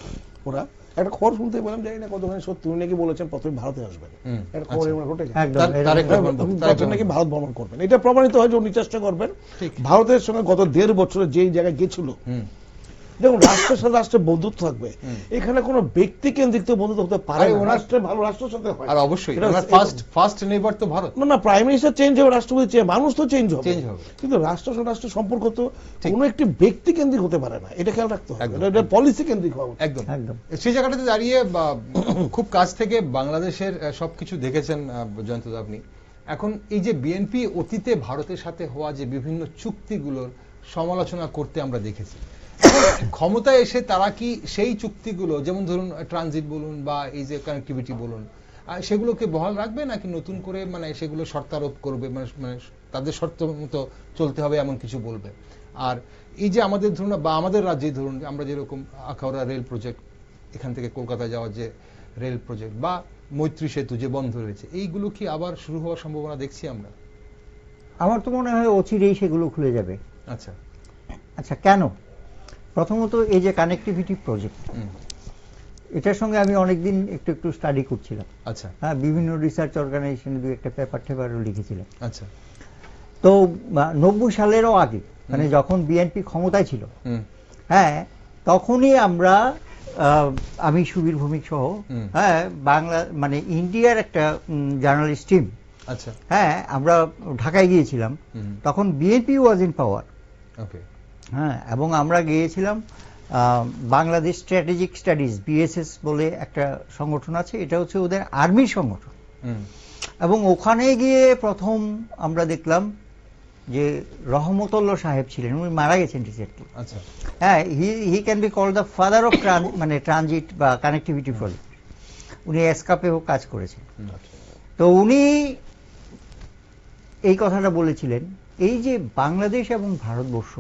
Speaker 2: ওরা একটা খবর শুনতে পেলাম, জানি না কতখানি সত্যি, উনি নাকি বলেছেন প্রথমে ভারতে আসবেন, একটা খবর ঘটে নাকি ভারত ভ্রমণ করবেন। এটা প্রমাণিত হয় যে উনি চেষ্টা করবেন ভারতের সঙ্গে গত 1.5 বছরে যেই জায়গায় গেছিল। দেখুন, রাষ্ট্রের সাথে রাষ্ট্রের বন্ধুত্ব থাকবে, এখানে কোনো ব্যক্তি কেন্দ্রিক বন্ধুত্ব হতে পারে না, রাষ্ট্রের ভালো রাষ্ট্রের সাথে হয়।
Speaker 1: আর অবশ্যই ফার্স্ট নেইবার তো ভারত।
Speaker 2: না, প্রাইম মিনিস্টার চেঞ্জ হবে, রাষ্ট্রপতি চেঞ্জ, মানুষ তো চেঞ্জ হবে, কিন্তু রাষ্ট্রের সাথে রাষ্ট্রের সম্পর্ক তো কোনো একটি ব্যক্তি কেন্দ্রিক হতে পারে না, এটা খেয়াল রাখতে হবে, এটা পলিসি কেন্দ্রিক হবে।
Speaker 1: একদম একদম। সেই জায়গাটাতে দাঁড়িয়ে খুব কাছ থেকে বাংলাদেশের সবকিছু দেখেছেন জয়ন্তদা আপনি। এখন এই যে বিএনপি অতীতে ভারতের সাথে হওয়া যে বিভিন্ন চুক্তিগুলোর সমালোচনা করতে আমরা দেখেছি, ক্ষমতায় এসে তারা কি সেই চুক্তিগুলো, যেমন ধরুন ট্রানজিট বলুন বা এই যে কানেক্টিভিটি বলুন, সেগুলোকে বহাল রাখবে নাকি নতুন করে মানে সেগুলো শর্তারোপ করবে, মানে তাদের শর্ত মতো চলতে হবে এমন কিছু বলবে? আর এই যে আমাদের ধরুন বা আমাদের রাজ্যে ধরুন আমরা যেরকম আখাউড়া রেল প্রজেক্ট, এখান থেকে কলকাতা যাওয়ার যে রেল প্রজেক্ট বা মৈত্রী সেতু যে বন্ধ রয়েছে, এইগুলো কি আবার শুরু হওয়ার সম্ভাবনা দেখছি আমরা?
Speaker 3: আমার তো মনে হয় অচিরেই সেগুলো খুলে যাবে।
Speaker 1: আচ্ছা
Speaker 3: আচ্ছা, কেন? প্রথমত এই যে কানেক্টিভিটি প্রজেক্ট, এটার সঙ্গে আমি অনেকদিন একটু স্টাডি করছিলাম।
Speaker 1: আচ্ছা,
Speaker 3: হ্যাঁ, বিভিন্ন রিসার্চ অর্গানাইজেশনে দু একটা পেপারও লিখেছিলাম।
Speaker 1: আচ্ছা।
Speaker 3: তো 90 সালেরও আগে, মানে যখন বিএনপি ক্ষমতায় ছিল, হ্যাঁ, তখনই আমরা, আমি সুবীর ভৌমিক সহ, হ্যাঁ, বাংলা মানে ইন্ডিয়ার একটা জার্নালিস্ট টিম, আচ্ছা, হ্যাঁ, আমরা ঢাকায় গিয়েছিলাম, তখন বিএনপি ওয়াজ ইন পাওয়ার। ওকে, হ্যাঁ, এবং আমরা গিয়েছিলাম বাংলাদেশ স্ট্র্যাটেজিক স্টাডিজ, বিএসএস বলে একটা সংগঠন আছে, এটা হচ্ছে ওদের আর্মির সংগঠন। এবং ওখানে গিয়ে প্রথম আমরা দেখলাম যে রহমতুল্লাহ সাহেব ছিলেন, উনি মারা গেছেন রিসেন্টলি। আচ্ছা, হ্যাঁ, he can be called the father of মানে ট্রানজিট বা কানেক্টিভিটি প্রজেক্ট। উনি এসকাপেও কাজ করেছেন। তো উনি এই কথাটা বলেছিলেন, এই যে বাংলাদেশ এবং ভারতবর্ষ,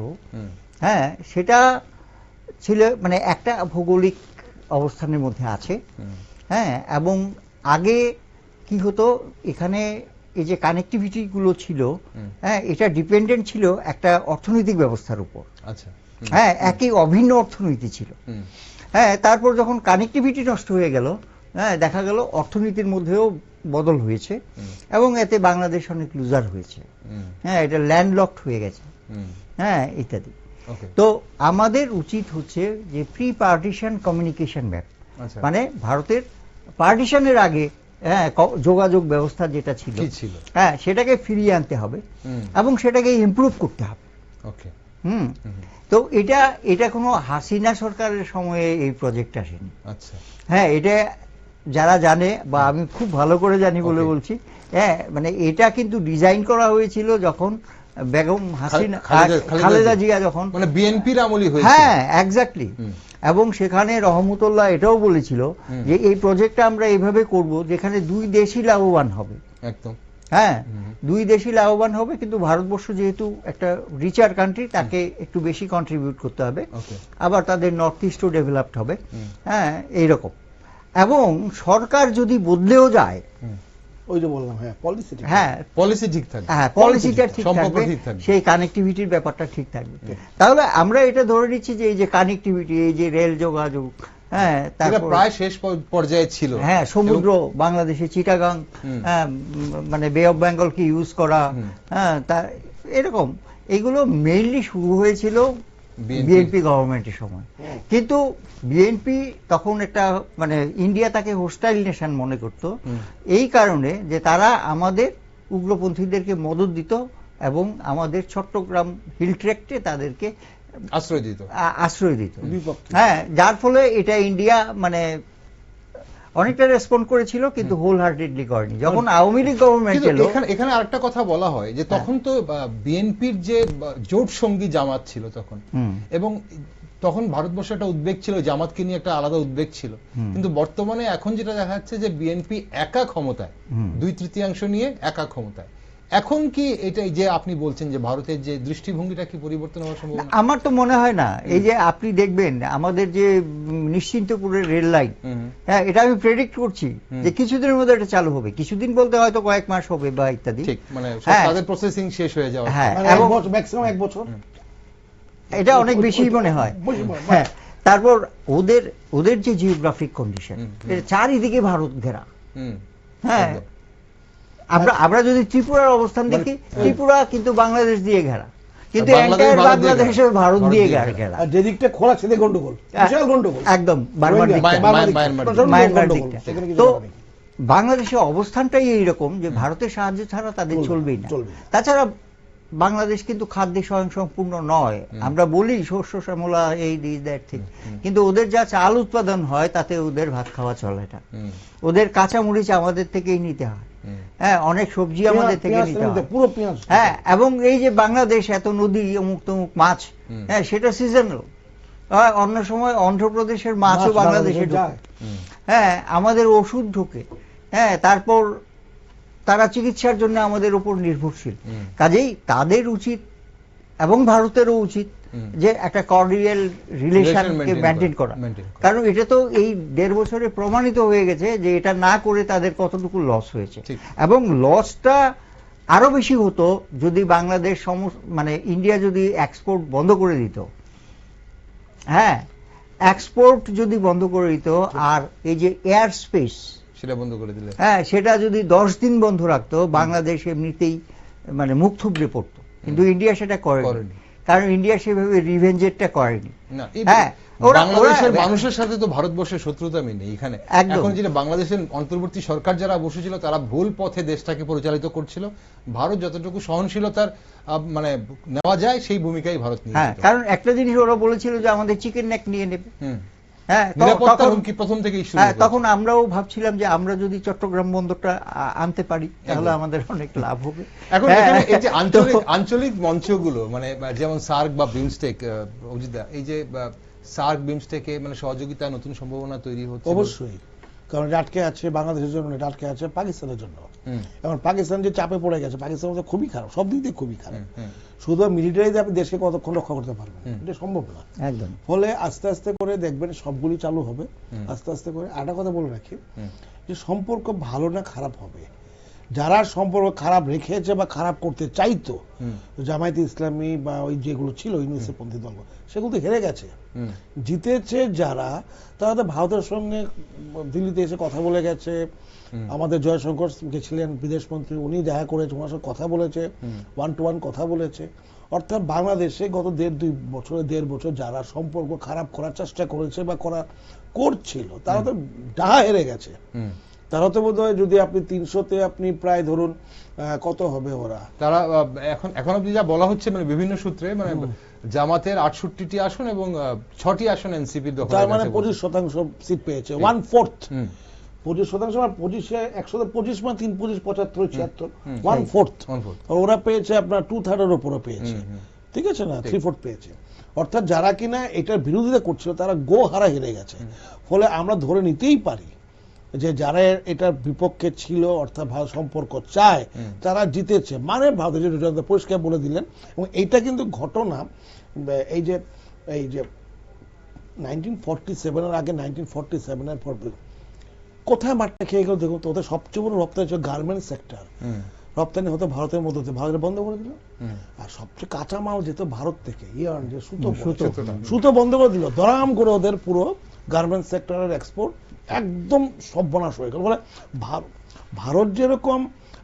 Speaker 3: হ্যাঁ, সেটা ছিল মানে একটা ভৌগোলিক অবস্থানের মধ্যে আছে, হ্যাঁ, এবং আগে কি হতো, এখানে এই যে কানেক্টিভিটি গুলো ছিল, হ্যাঁ, এটা ডিপেন্ডেন্ট ছিল একটা অর্থনৈতিক ব্যবস্থার উপর।
Speaker 1: আচ্ছা,
Speaker 3: হ্যাঁ, একই অভিন্ন অর্থনীতি ছিল। হ্যাঁ, তারপর যখন কানেক্টিভিটি নষ্ট হয়ে গেল, হ্যাঁ, দেখা গেল অর্থনীতির মধ্যেও বদল হয়েছে এবং এতে বাংলাদেশ অনেক লুজার হয়েছে। হ্যাঁ, এটা ল্যান্ডলকড হয়ে গেছে, হ্যাঁ, ইত্যাদি। তো আমাদের উচিত হচ্ছে যে প্রি পার্টিশন কমিউনিকেশন ম্যাপ, মানে ভারতের পার্টিশনের আগে, হ্যাঁ, যোগাযোগ ব্যবস্থা যেটা ছিল, হ্যাঁ, সেটাকে ফিরিয়ে আনতে হবে এবং সেটাকে ইমপ্রুভ করতে হবে। তো এটা কোনো হাসিনা সরকারের সময়ে এই প্রজেক্ট আসেনি। আচ্ছা, হ্যাঁ, এটা যারা জানে বা আমি খুব ভালো করে জানি বলে বলছি, হ্যাঁ, মানে এটা কিন্তু ডিজাইন করা হয়েছিল যখন বেগম হাসিনা, খালেদা জিয়া যখন, মানে বিএনপির আমলই হয়েছিল। হ্যাঁ, এক্স্যাক্টলি। এবং সেখানে রহমতুল্লাহ এটাও বলেছিল যে এই প্রজেক্টটা আমরা এইভাবে করব যেখানে দুই দেশই লাভবান হবে। একদম, হ্যাঁ, দুই দেশই লাভবান হবে, কিন্তু ভারতবর্ষ যেহেতু একটা রিচার কান্ট্রি, তাকে একটু বেশি কন্ট্রিবিউট করতে হবে, আবার তাদের নর্থ ইস্টও ডেভেলপড হবে, হ্যাঁ, এইরকম। এবং সরকার যদি বদলেও যায়,
Speaker 2: ওই যে বললাম, হ্যাঁ,
Speaker 3: পলিসি ঠিক থাকবে, হ্যাঁ, পলিসিটা ঠিক থাকবে, সেই কানেক্টিভিটির ব্যাপারটা ঠিক থাকবে। তাহলে আমরা এটা ধরে নিচ্ছি যে এই যে কানেক্টিভিটি, এই যে রেল যোগাযোগ, হ্যাঁ, তারপর প্রায় শেষ পর্যায়ে ছিল, হ্যাঁ, সমুদ্র, বাংলাদেশে চিটাগাং, মানে বে অফ বেঙ্গলকে ইউজ করা, হ্যাঁ, তা এরকম এগুলো মেইনলি শুরু হয়েছিল বিএনপি গভর্নমেন্টের সময়। কিন্তু বিএনপি তখন একটা, মানে ইন্ডিয়া তাকে হোস্টাইল নেশন মনে করত, এই কারণে যে তারা আমাদের উগ্রপন্থীদেরকে মদত দিত এবং আমাদের চট্টগ্রাম হিল ট্র্যাক্টে তাদেরকে আশ্রয় দিত, হ্যাঁ, যার ফলে এটা ইন্ডিয়া মানে অনেকটা রেসপন্ড করেছিল, কিন্তু হোল হার্টেডলি করেনি। যখন আওয়ামী লীগ গভর্নমেন্ট এলো,
Speaker 1: এখানে আরেকটা কথা বলা হয় যে তখন তো বিএনপির যে জোট সঙ্গী জামাত ছিল তখন, এবং তখন ভারতবর্ষে একটা উদ্বেগ ছিল, জামাতকে নিয়ে একটা আলাদা উদ্বেগ ছিল। কিন্তু বর্তমানে এখন যেটা দেখা যাচ্ছে যে বিএনপি একা ক্ষমতায়, 2/3 নিয়ে একা ক্ষমতায়। এখন কি এটা যে আপনি বলছেন যে ভারতের যে দৃষ্টিভঙ্গিটা কি পরিবর্তন হওয়ার সম্ভাবনা?
Speaker 3: আমার তো মনে হয় না। এই যে আপনি দেখবেন আমাদের যে নিশ্চিন্তপুরের রেল লাইন, হ্যাঁ, এটা আমি প্রেডিক্ট করছি যে কিছুদিনের মধ্যে এটা চালু হবে। কিছুদিন বলতে হয়তো কয়েক মাস হবে বা ইত্যাদি,
Speaker 1: ঠিক, মানে তাদের প্রসেসিং শেষ হয়ে যাওয়া,
Speaker 3: হ্যাঁ, এবং
Speaker 2: ম্যাক্সিমাম 1 বছর,
Speaker 3: এটা অনেক বেশি মনে হয়। হ্যাঁ, তারপর ওদের যে জিওগ্রাফিক কন্ডিশন, চারিদিকে ভারত ঘেরা, হ্যাঁ, আমরা যদি ত্রিপুরার অবস্থান দেখি, ত্রিপুরা কিন্তু বাংলাদেশ দিয়ে ঘেরা, কিন্তু এন্টায়ার বাংলাদেশে ভারত দিয়ে ঘেরা,
Speaker 2: আর যেদিকটা খোলা সেদিকে গন্ডগোল, বিশাল গন্ডগোল,
Speaker 3: একদম মায়ানমার দিকটা। তো বাংলাদেশের অবস্থানটাই এইরকম যে ভারতের সাহায্য ছাড়া তাদের চলবেই না। তাছাড়া বাংলাদেশ কিন্তু খাদ্যে স্বয়ংসম্পূর্ণ নয়। আমরা বলি শস্য শ্যামলা, এই দিস দ্যাট থিং, কিন্তু ওদের যা চাল উৎপাদন হয় তাতে ওদের ভাত খাওয়া চলে না। ওদের কাঁচা মরিচ আমাদের থেকেই নিতে হয়, হ্যাঁ, অনেক সবজি আমাদের থেকে নিতে হয়, পুরো পেঁয়াজ, হ্যাঁ, এবং এই যে বাংলাদেশ এত নদী, অমুক তমুক মাছ, হ্যাঁ, সেটা সিজনাল। অন্য সময় অন্ধ্রপ্রদেশের মাছও বাংলাদেশে ঢোকে, হ্যাঁ, আমাদের ওষুধ ঢোকে, হ্যাঁ, তারপর তারা চিকিৎসার জন্য আমাদের উপর নির্ভরশীল। কাজেই তাদের উচিত এবং ভারতেরও উচিত যে একটা কর্ডিয়াল রিলেশনকে মেনটেন করা, কারণ এটা তো এই 1.5 বছরে প্রমাণিত হয়ে গেছে যে এটা না করে তাদের কতটুকু লস হয়েছে, এবং লসটা আরো বেশি হতো যদি বাংলাদেশ মানে ইন্ডিয়া যদি এক্সপোর্ট বন্ধ করে দিত, হ্যাঁ, এক্সপোর্ট যদি বন্ধ করে দিত, আর এই যে এয়ার স্পেস
Speaker 1: সেটা বন্ধ করে দিলে,
Speaker 3: হ্যাঁ, সেটা যদি 10 দিন বন্ধ রাখতো, বাংলাদেশ এমনিতেই মানে মুখ থুবড়ে পড়তো। কিন্তু ইন্ডিয়া সেটা করেনি, কারণ ইন্ডিয়া সেভাবে রিভেঞ্জেরটা করেনি।
Speaker 1: হ্যাঁ, বাংলাদেশের মানুষের সাথে তো ভারতবর্ষের শত্রুতা নেই এখানে। এখন যেটা বাংলাদেশের অন্তর্বর্তী সরকার যারা বসেছিল তারা ভুল পথে দেশটাকে পরিচালিত করছিল। ভারত যতটুকু সহনশীলতার মানে নেওয়া যায় সেই ভূমিকাই ভারত নিয়েছে।
Speaker 3: হ্যাঁ, কারণ একটা জিনিস ওরা বলেছিল যে আমাদের চিকেন নেক নিয়ে নেবে, হ্যাঁ,
Speaker 1: প্রথম থেকেই শুরু।
Speaker 3: হ্যাঁ, তখন আমরাও ভাবছিলাম যে আমরা যদি চট্টগ্রাম বন্দরটা আনতে পারি তাহলে আমাদের অনেক লাভ হবে।
Speaker 1: এখন এই যে আঞ্চলিক মঞ্চগুলো, মানে যেমন সার্ক বা বিমস্টেক, অজিতদা, এই যে সার্ক বিমস্টেকে মানে সহযোগিতা, নতুন সম্ভাবনা তৈরি হচ্ছে
Speaker 2: অবশ্যই, কারণ আটকে আছে বাংলাদেশের জন্য, আটকে আছে পাকিস্তানের জন্য। এখন পাকিস্তান যে চাপে পড়ে গেছে, পাকিস্তান খুবই খারাপ, সব দিক দিয়ে খুবই খারাপ। শুধু মিলিটারিতে আপনি দেশকে কতক্ষণ রক্ষা করতে পারবেন, এটা সম্ভব না একদম। ফলে আস্তে আস্তে করে দেখবেন সবগুলি চালু হবে, আস্তে আস্তে করে। একটা কথা বলে রাখি যে সম্পর্ক ভালো না খারাপ হবে যারা সম্পর্ক খারাপ রেখেছে বা খারাপ করতে চাইতো, জামায়াতে ইসলামী বা ওই যেগুলো ছিল ইউনিসেফপন্থী দল, সেগুলো তো হেরে গেছে। জিতেছে যারা, তারা তো ভারতের সঙ্গে দিল্লিতে এসে কথা বলে গেছে। আমাদের জয়শঙ্কর গেছিলেন বিদেশমন্ত্রী, উনি দেখা করেছে, ওনার সঙ্গে কথা বলেছে, 1-to-1 কথা বলেছে। অর্থাৎ বাংলাদেশে গত 1.5 বছর যারা সম্পর্ক খারাপ করার চেষ্টা করেছে বা করছিল, তারা তো ডাহা হেরে গেছে। তারা তো বোধ হয় যদি আপনি 300-তে আপনি প্রায় ধরুন কত হবে ওরা,
Speaker 1: তারা এখন অব্দি যা বলা হচ্ছে মানে বিভিন্ন সূত্রে, মানে জামাতের 68টি আসন এবং 6টি আসন এনসিপির দখলে,
Speaker 2: তার মানে 25% সিট পেয়েছে, 1/4। 25% আর 25-এ 125 মানে 3, 25, 75, 76, 1/4। আর ওরা পেয়েছে আপনার 2/3-এর উপরে পেয়েছে, ঠিক আছে না, 3/4 পেয়েছে। অর্থাৎ যারা কিনা এটার বিরোধিতা করছিল তারা গো হারা হেরে গেছে। ফলে আমরা ধরে নিতেই পারি যে যারা এটার বিপক্ষে ছিল, অর্থাৎ ভালো সম্পর্ক চায়, তারা জিতেছে, মানে ভারতের পরিষ্কার বলে দিলেন। এবং এইটা কিন্তু ঘটনা এই যে 1947-এর আগে, 1947-এর পর কোথায় মাঠটা খেয়ে গেল দেখুন তো। ওদের সবচেয়ে বড় রপ্তানি ছিল গার্মেন্টস সেক্টর, রপ্তানি হতো ভারতের মধ্যে, ভারতের বন্ধ করে দিল। আর সবচেয়ে কাঁচা মাল যেত ভারত থেকে, যে সুতো বন্ধ করে দিল, দরাম করে ওদের পুরো গার্মেন্টস সেক্টরের এক্সপোর্ট একদম সর্বনাশ হয়ে গেল। বলে ভারত যেরকম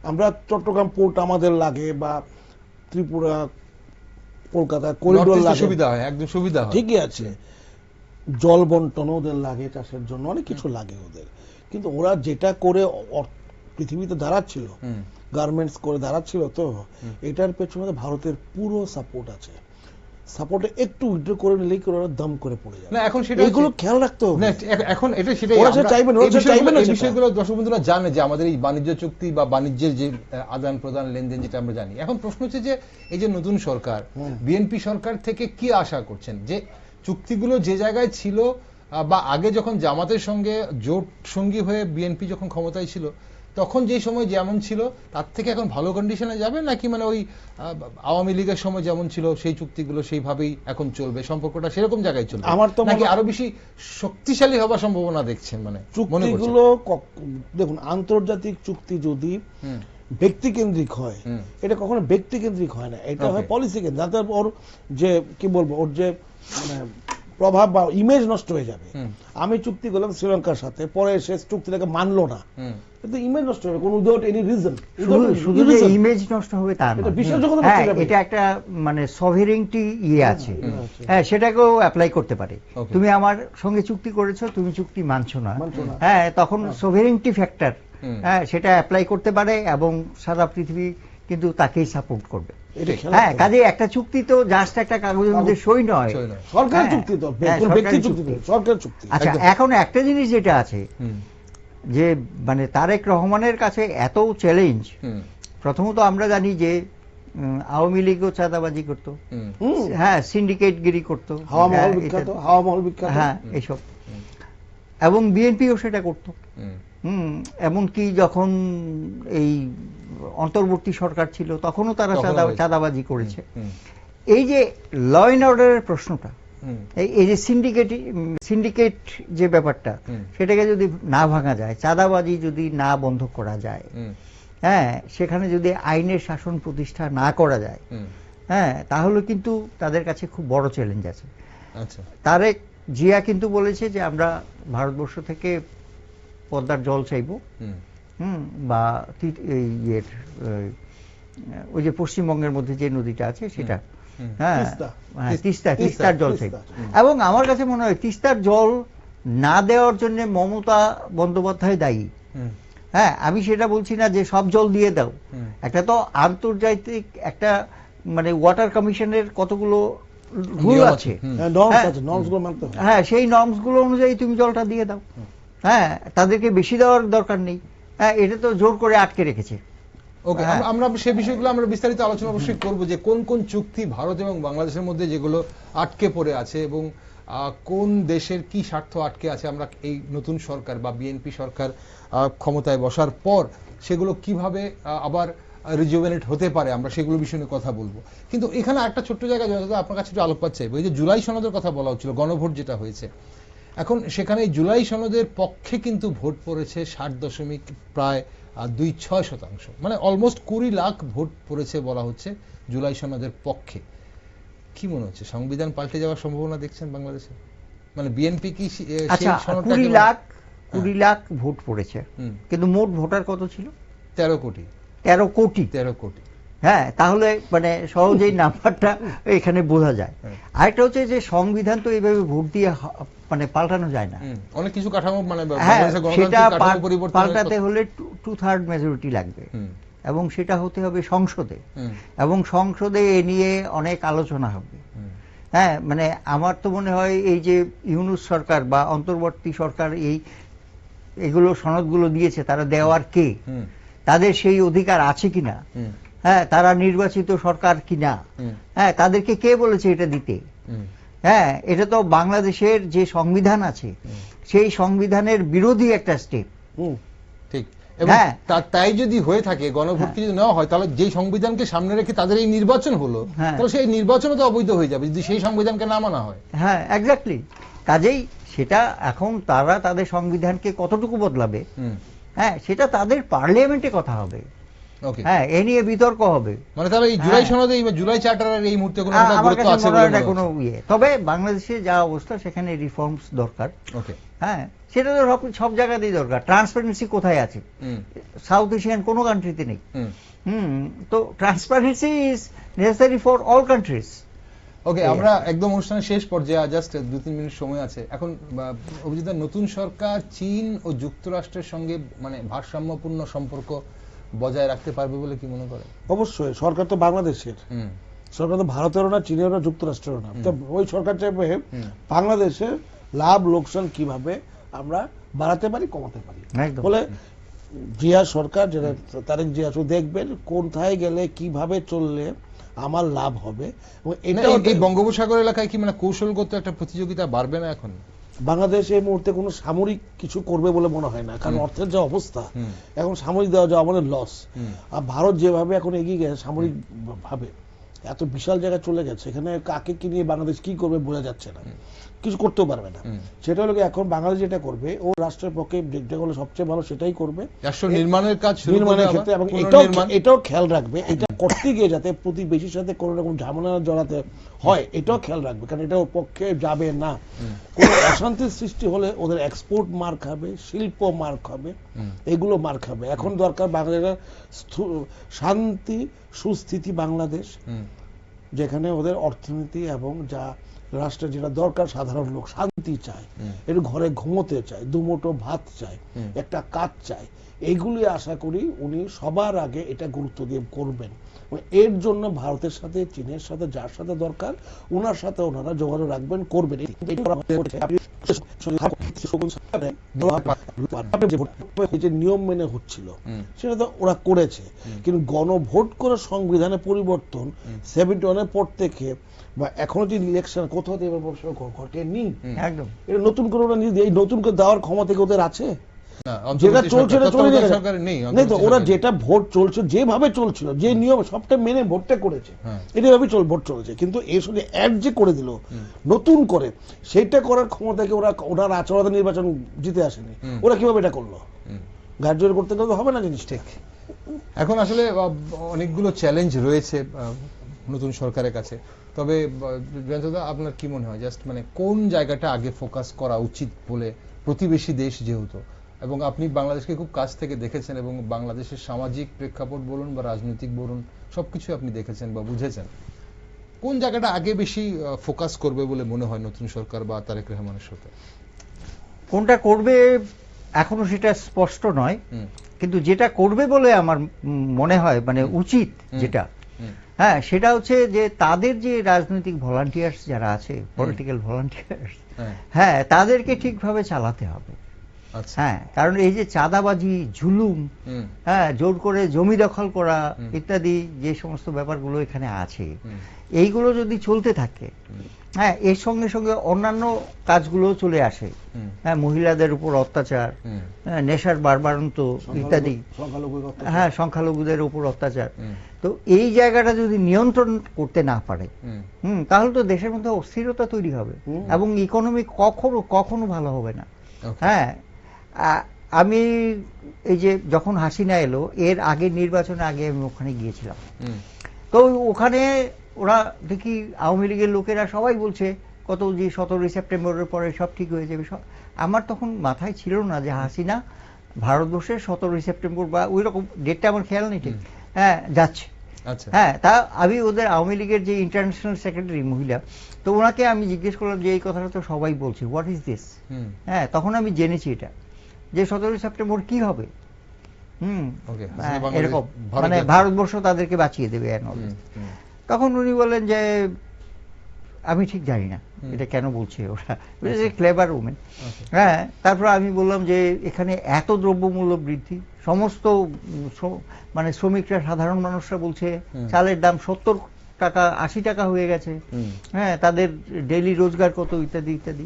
Speaker 2: আমরা চট্টগ্রাম পোর্ট আমাদের লাগে, বা ত্রিপুরা কলকাতা করিডোর লাগে,
Speaker 1: সুবিধা হয়, একদম সুবিধা হয়,
Speaker 2: ঠিকই আছে, জল বন্টন ওদের লাগে, চাষের জন্য অনেক কিছু লাগে ওদের। কিন্তু ওরা যেটা করে পৃথিবীতে দাঁড়াচ্ছিল, গার্মেন্টস করে দাঁড়াচ্ছিল, তো এটার পেছনে ভারতের পুরো সাপোর্ট আছে। সাপোর্টে একটু উইথড্র করে নিলেই ওরা দম করে পড়ে যাবে।
Speaker 1: না এখন সেটা
Speaker 2: এগুলো খেয়াল রাখতে হবে।
Speaker 1: এখন এটা সেটাই, এই বিষয়গুলো দর্শক বন্ধুরা জানে যে আমাদের এই বাণিজ্য চুক্তি বা বাণিজ্যের যে আদান প্রদান লেনদেন, যেটা আমরা জানি। এখন প্রশ্ন হচ্ছে যে এই যে নতুন সরকার, বিএনপি সরকার থেকে কি আশা করছেন? যে চুক্তিগুলো যে জায়গায় ছিল, বা আগে যখন জামাতের সঙ্গে জোট সঙ্গী হয়ে বিএনপি যখন ক্ষমতায় ছিল, তখন যে সময় যেমন ছিল তার থেকে এখন ভালো কন্ডিশনে যাবে, নাকি মানে ওই আওয়ামী লীগের সময় যেমন ছিল সেই চুক্তিগুলো সেইভাবেই এখন চলবে, সম্পর্কটা সেরকম জায়গায় চলবে,
Speaker 2: আমার তো
Speaker 1: নাকি আরো বেশি শক্তিশালী হওয়ার সম্ভাবনা দেখছেন? মানে
Speaker 2: চুক্তিগুলো দেখুন, আন্তর্জাতিক চুক্তি যদি ব্যক্তিকেন্দ্রিক হয়, এটা কখনো ব্যক্তিকেন্দ্রিক হয় না, এটা হয় পলিসি কেন্দ্রিক। যাতে ওর যে কি বলবো, ওর যে মানে প্রভাব বা ইমেজ নষ্ট হয়ে যাবে। আমি চুক্তি করলাম শ্রীলঙ্কার সাথে, পরে সে চুক্তিটাকে মানলো না, কিন্তু ইমেজ নষ্ট হবে কোন উইদাউট এনি রিজন।
Speaker 3: শুধু যে ইমেজ নষ্ট হবে তা না, এটা একটা মানে সভেরেইনটি আছে, হ্যাঁ, সেটাকেও অ্যাপ্লাই করতে পারে। তুমি আমার সঙ্গে চুক্তি করেছো, তুমি চুক্তি মানছো না, হ্যাঁ, তখন সভেরেইনটি ফ্যাক্টর, হ্যাঁ, সেটা অ্যাপ্লাই করতে পারে এবং সারা পৃথিবী কিন্তু তাকেই সাপোর্ট করবে। হ্যাঁ, কাজে একটা চুক্তি তো জাস্ট একটা কাগজের মধ্যে সই নয়,
Speaker 2: সরকার চুক্তি তো, ব্যক্তি চুক্তি, সরকার চুক্তি।
Speaker 3: আচ্ছা, এখন একটা জিনিস যেটা আছে যে মানে তারেক রহমানের কাছে এত চ্যালেঞ্জ, প্রথমত আমরা জানি যে আওয়ামী লীগও চাঁদাবাজি করতো, হ্যাঁ, সিন্ডিকেটগিরি করতো,
Speaker 2: হাওয়া মহল বিখ্যাত,
Speaker 3: হ্যাঁ, এইসব, এবং বিএনপিও সেটা করতো। এমনকি যখন এই অন্তর্বর্তী সরকার ছিল তখনও তারা চাঁদাবাজি করেছে। এই যে ল অ্যান্ড অর্ডারের প্রশ্নটা, এই যে সিন্ডিকেট যে ব্যাপারটা, সেটাকে যদি না ভাঙা যায়, চাঁদাবাজি যদি না বন্ধ করা যায়, হ্যাঁ, সেখানে যদি আইনের শাসন প্রতিষ্ঠা না করা যায়, হ্যাঁ, তাহলে কিন্তু তাদের কাছে খুব বড় চ্যালেঞ্জ আছে। তারেক জিয়া কিন্তু বলেছে যে আমরা ভারতবর্ষ থেকে পদ্মার জল চাইব, বা ওই যে পশ্চিমবঙ্গের মধ্যে যে নদীটা আছে সেটা, হ্যাঁ, তিস্তার জল চাইব। এবং আমার কাছে মনে হয় তিস্তার জল না দেওয়ার জন্য মমতা বন্দ্যোপাধ্যায় দায়ী। হ্যাঁ, আমি সেটা বলছি না যে সব জল দিয়ে দাও, একটা তো আন্তর্জাতিক একটা মানে ওয়াটার কমিশনের কতগুলো রুল আছে, হ্যাঁ, সেই নর্মস গুলো অনুযায়ী তুমি জলটা দিয়ে দাও, হ্যাঁ, তাদেরকে বেশি দেওয়ার দরকার নেই, হ্যাঁ, এটা তো জোর করে আটকে রেখেছে।
Speaker 1: ওকে, আমরা সেই বিষয়গুলো আমরা বিস্তারিত আলোচনা অবশ্যই করবো, যে কোন কোন চুক্তি ভারত এবং বাংলাদেশের মধ্যে যেগুলো আটকে পড়ে আছে, এবং কোন দেশের কি স্বার্থ আটকে আছে, আমরা এই নতুন সরকার বা বিএনপি সরকার ক্ষমতায় বসার পর সেগুলো কিভাবে আবার রিজুভেনেট হতে পারে, আমরা সেগুলো বিষয়ে কথা বলবো। কিন্তু এখানে একটা ছোট্ট জায়গায় আপনার কাছে একটু আলোকপাত চাইবো। এই যে জুলাই সনদের কথা বলা হচ্ছিল, গণভোট যেটা হয়েছে, এখন সেখানে জুলাই সনদের পক্ষে কিন্তু ভোট পড়েছে 60 দশমিক প্রায় আর 2.6%, মানে অলমোস্ট 20 লাখ ভোট পড়েছে বলা হচ্ছে জুলাই সনদের পক্ষে। কি মনে হচ্ছে, সংবিধান পাল্টে যাওয়ার সম্ভাবনা দেখছেন বাংলাদেশে? মানে বিএনপি কি
Speaker 3: আচ্ছা, 20 লাখ ভোট পড়েছে, কিন্তু মোট ভোটার কত ছিল?
Speaker 1: 13 কোটি।
Speaker 3: 13 কোটি।
Speaker 1: 13 কোটি।
Speaker 3: হ্যাঁ, তাহলে মানে সহজেই নাম্বারটা এখানে বোঝা যায়। আরেকটা হচ্ছে যে সংবিধান তো এইভাবে ভোট দিয়ে মানে পাল্টানো যায় না।
Speaker 1: অনেক কিছু কাঠামো, মানে
Speaker 3: হ্যাঁ,
Speaker 1: বাংলাদেশের
Speaker 3: সেটা
Speaker 1: গণতান্ত্রিক কাঠামো পরিবর্তন
Speaker 3: পাল্টাতে হলে 2/3 মেজরিটি লাগবে, এবং সেটা হতে হবে সংসদে, এবং সংসদে এ নিয়ে অনেক আলোচনা হবে। হ্যাঁ, মানে আমার তো মনে হয় এই যে ইউনূস সরকার বা অন্তর্বর্তী সরকার এগুলো সনদগুলো দিয়েছে, তারা দেওয়ার কে, তাদের সেই অধিকার আছে কিনা, হ্যাঁ, তারা নির্বাচিত সরকার কিনা, হ্যাঁ, তাদেরকে কে বলেছে এটা দিতে? হ্যাঁ, এটা তো বাংলাদেশের যে সংবিধান আছে সেই সংবিধানের বিরোধী একটা স্টেপ।
Speaker 1: ঠিক। এবং তাই যদি হয়ে থাকে, গণভোট যদি নেওয়া হয়, তাহলে যে সংবিধানকে সামনে রেখে তাদের এই নির্বাচন হলো, তাহলে সেই নির্বাচনও তো অবৈধ হয়ে যাবে যদি সেই সংবিধানকে না মানা হয়।
Speaker 3: হ্যাঁ, এক্স্যাক্টলি। কাজেই সেটা এখন তারা তাদের সংবিধানকে কতটুকু বদলাবে, হ্যাঁ, সেটা তাদের পার্লামেন্টে কথা হবে। হ্যাঁ, এ নিয়ে বিতর্ক হবে।
Speaker 1: মানে তাহলে এই জুলাই সনদে, জুলাই চার্টারের এই মুহূর্তে কোনো গুরুত্ব আছে বলে
Speaker 3: কোনো তবে বাংলাদেশে যা অবস্থা, সেখানে রিফর্মস দরকার।
Speaker 1: ওকে।
Speaker 3: হ্যাঁ, সেটা তো সব জায়গাতেই দরকার। ট্রান্সপারেন্সি কোথায় আছে? সাউথ এশিয়ান কোনো কান্ট্রিতে নেই। তো transparency is necessary for all countries.
Speaker 1: Okay, আমরা একদম অনুষ্ঠানের শেষ পর্যায়ে, জাস্ট 2-3 মিনিট সময় আছে এখন। অভিজিৎ, নতুন সরকার চীন ও যুক্তরাষ্ট্রের সঙ্গে মানে ভারসাম্যপূর্ণ সম্পর্ক বজায় রাখতে পারবে বলে কি মনে করেন?
Speaker 2: অবশ্যই। সরকার তো বাংলাদেশের সরকার, তো ভারতেরও না, চীনেরও না, যুক্তরাষ্ট্রেরও না। তো ওই সরকার চাইবে বাংলাদেশের লাভ লোকসান কিভাবে আমরা বাড়াতে পারি, কমাতে পারি। বলে জিয়া সরকার, যেটা তারেক জিয়া, দেখবেন কোথায় গেলে কিভাবে চললে আমার লাভ হবে।
Speaker 1: এই বঙ্গোপসাগর এলাকায় কি মানে কৌশলগত একটা প্রতিযোগিতা বাড়বে না এখন?
Speaker 2: বাংলাদেশ এই মুহূর্তে কোনো সামরিক কিছু করবে বলে মনে হয় না, কারণ অর্থের যে অবস্থা এখন, সামরিক দেওয়া যাওয়া আমাদের লস। আর ভারত যেভাবে এখন এগিয়ে গেছে সামরিক ভাবে, এত বিশাল জায়গায় চলে গেছে, এখানে কাকে কি নিয়ে বাংলাদেশ কি করবে বোঝা যাচ্ছে না, কিছু করতেও পারবে না। সেটা হলো এখন বাংলাদেশ যেটা করবে, ও রাষ্ট্রের পক্ষে যেটা হলো সবচেয়ে ভালো সেটাই করবে,
Speaker 1: রাষ্ট্র নির্মাণের কাজ,
Speaker 2: নির্মাণের ক্ষেত্রে। এবং এটাও খেয়াল রাখবে, এটা করতে গিয়ে যাতে প্রতিবেশীর সাথে কোনো রকম ঝামেলা জড়াতে হয়, এটাও খেয়াল রাখবে, কারণ এটা ওর পক্ষে যাবে না। কোনো অশান্তির সৃষ্টি হলে ওদের এক্সপোর্ট মার খাবে, শিল্প মার খাবে, এগুলো মার খাবে। এখন দরকার বাংলাদেশের শান্তি সুস্থিতি বাংলাদেশ, যেখানে ওদের অর্থনীতি এবং যা রাষ্ট্রের যেটা দরকার, সাধারণ লোক শান্তি চায়, একটু ঘরে ঘুমোতে চায়, দুমুঠো ভাত চায়, একটা কাজ চায়, এইগুলি আশা করি উনি সবার আগে এটা গুরুত্ব দিয়ে করবেন। এর জন্য ভারতের সাথে, চীনের সাথে, যার সাথে দরকার ওনার সাথে ওনারা যোগাযোগ রাখবেন, করবেন। যে নিয়ম মেনে হচ্ছিল সেটা তো ওরা করেছে, কিন্তু গণভোট করে সংবিধানে পরিবর্তন 71-এর পর থেকে বা এখনো যে ইলেকশন কোথাও ঘটেনি, একদম এটা নতুন করে ওরা এই নতুন করে দেওয়ার ক্ষমতা থেকে ওদের আছে? যেটা চলছে নেই তো, ওরা যেটা ভোট চলছে, যেভাবে চলছিল, যে নিয়ম সবটা মেনে ভোটটা করেছে, এটাভাবে ভোট চলেছে। কিন্তু এর সঙ্গে অ্যাড যে করে দিল নতুন করে, সেটা করার ক্ষমতাকে ওনার আচরণ নির্বাচন জিতে আসেনি, ওরা কিভাবে এটা করলো? গার্জেন করতে গেলে হবে না জিনিস। ঠিক।
Speaker 1: এখন আসলে অনেকগুলো চ্যালেঞ্জ রয়েছে নতুন সরকারের কাছে। তবে জয়ন্তদা, আপনার কি মনে হয়, জাস্ট মানে কোন জায়গাটা আগে ফোকাস করা উচিত বলে, প্রতিবেশী দেশ যেহেতু, এবং আপনি বাংলাদেশকে খুব কাছ থেকে দেখেছেন, এবং বাংলাদেশের সামাজিক প্রেক্ষাপট বলুন বা রাজনৈতিক বলুন, সবকিছু আপনি দেখেছেন বা বুঝেছেন, কোন জায়গাটা আগে বেশি ফোকাস করবে বলে মনে হয় নতুন সরকার বা তারেক রহমানের সরকার?
Speaker 3: কোনটা করবে এখনো সেটা স্পষ্ট নয়, কিন্তু যেটা করবে বলে আমার মনে হয়, মানে উচিত যেটা, হ্যাঁ, সেটা হচ্ছে যে তাদের যে রাজনৈতিক ভলান্টিয়ার্স যারা আছে, পলিটিক্যাল ভলান্টিয়ার্স, হ্যাঁ, তাদেরকে ঠিকভাবে চালাতে হবে। হ্যাঁ, কারণ এই যে চাঁদাবাজি, ঝুলুম, হ্যাঁ, জোর করে জমি দখল করা ইত্যাদি যে সমস্ত ব্যাপারগুলো এখানে আছে, এইগুলো যদি চলতে থাকে, হ্যাঁ, এর সঙ্গে সঙ্গে অন্যান্য কাজগুলো চলে আসে, হ্যাঁ, মহিলাদের উপর অত্যাচার, নেশার বাড়বাড়ন্ত ইত্যাদি, হ্যাঁ, সংখ্যালঘুদের উপর অত্যাচার, তো এই জায়গাটা যদি নিয়ন্ত্রণ করতে না পারে, তাহলে তো দেশের মধ্যে অস্থিরতা তৈরি হবে এবং ইকোনমি কখনো ভালো হবে না। হ্যাঁ, আমি এই যে যখন হাসিনা এলো এর আগের নির্বাচনের আগে আমি ওখানে গিয়েছিলাম। তো ওখানে ওরা দেখি আওয়ামী লীগের লোকেরা সবাই বলছে কত যে 17 সেপ্টেম্বরের পরে সব ঠিক হয়ে যাবে। আমার তখন মাথায় ছিল না যে হাসিনা ভারতবর্ষের 17 সেপ্টেম্বর বা ওই রকম ডেটটা আমার খেয়াল নেই ঠিক, হ্যাঁ যাচ্ছে। হ্যাঁ, তা আমি ওদের আওয়ামী লীগের যে ইন্টারন্যাশনাল সেক্রেটারি মহিলা, তো ওনাকে আমি জিজ্ঞেস করলাম যে এই কথাটা তো সবাই বলছে, হোয়াট ইজ দিস। হ্যাঁ, তখন আমি জেনেছি এটা যে 17 সেপ্টেম্বর কি হবে, এরকম মানে ভারতবর্ষ তাদেরকে বাঁচিয়ে দেবে। তখন উনি বলেন যে আমি ঠিক জানি না এটা কেন বলছে ওরা, ক্লেভার উমেন। হ্যাঁ, তারপর আমি বললাম যে এখানে এত দ্রব্যমূল্য বৃদ্ধি, সমস্ত মানে শ্রমিকরা সাধারণ মানুষরা বলছে চালের দাম 70 টাকা 80 টাকা হয়ে গেছে, হ্যাঁ তাদের ডেইলি রোজগার কত ইত্যাদি ইত্যাদি।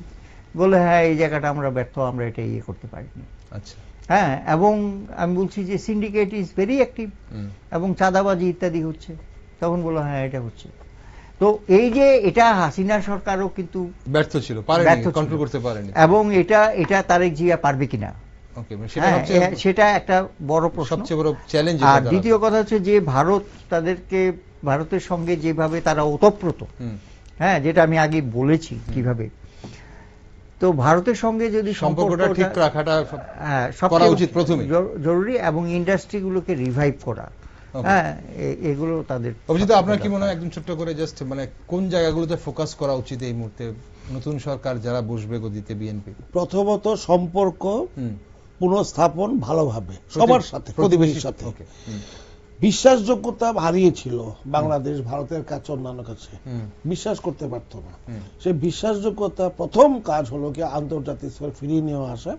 Speaker 3: বলে হ্যাঁ এই জায়গাটা আমরা ব্যর্থ, আমরা এটা ইয়ে করতে পারিনি। আচ্ছা, হ্যাঁ, এবং আমি বলছি যে সিন্ডিকেট ইজ ভেরি অ্যাক্টিভ এবং চাঁদাবাজি ইত্যাদি হচ্ছে। তখন বললো হ্যাঁ এটা হচ্ছে। তো এই যে এটা হাসিনা সরকারও কিন্তু ব্যর্থ ছিল, কন্ট্রোল করতে পারেনি, এবং এটা তারেক জিয়া পারবে কিনা সেটা একটা বড় প্রশ্ন, সবচেয়ে বড় চ্যালেঞ্জ। আর দ্বিতীয় কথা হচ্ছে যে ভারতের সঙ্গে যেভাবে তারা ওতপ্রোত, হ্যাঁ যেটা আমি আগে বলেছি কিভাবে, তো ভারতের সঙ্গে যদি সম্পর্কটা ঠিক রাখাটা করা উচিত প্রথমে জরুরি, এবং ইন্ডাস্ট্রিগুলোকে রিভাইভ করা, হ্যাঁ এগুলো তাদের। অভিজিৎ, আপনার কি মনে হয় একদম ছোট্ট করে জাস্ট মানে কোন জায়গাগুলোতে ফোকাস করা উচিত এই মুহূর্তে নতুন সরকার যারা বসবে গদিতে বিএনপি?
Speaker 2: প্রথমত সম্পর্ক পুনঃস্থাপন ভালোভাবে সবার সাথে, প্রতিবেশীর সাথে। বিশ্বাসযোগ্যতা হারিয়েছিল বাংলাদেশ ভারতের কাছে, অন্যান্য কাছে বিশ্বাস করতে পারতো না। সেই বিশ্বাসযোগ্যতা প্রথম কাজ হলো কি আন্তর্জাতিক স্তরে ফিরিয়ে নেওয়া আসা,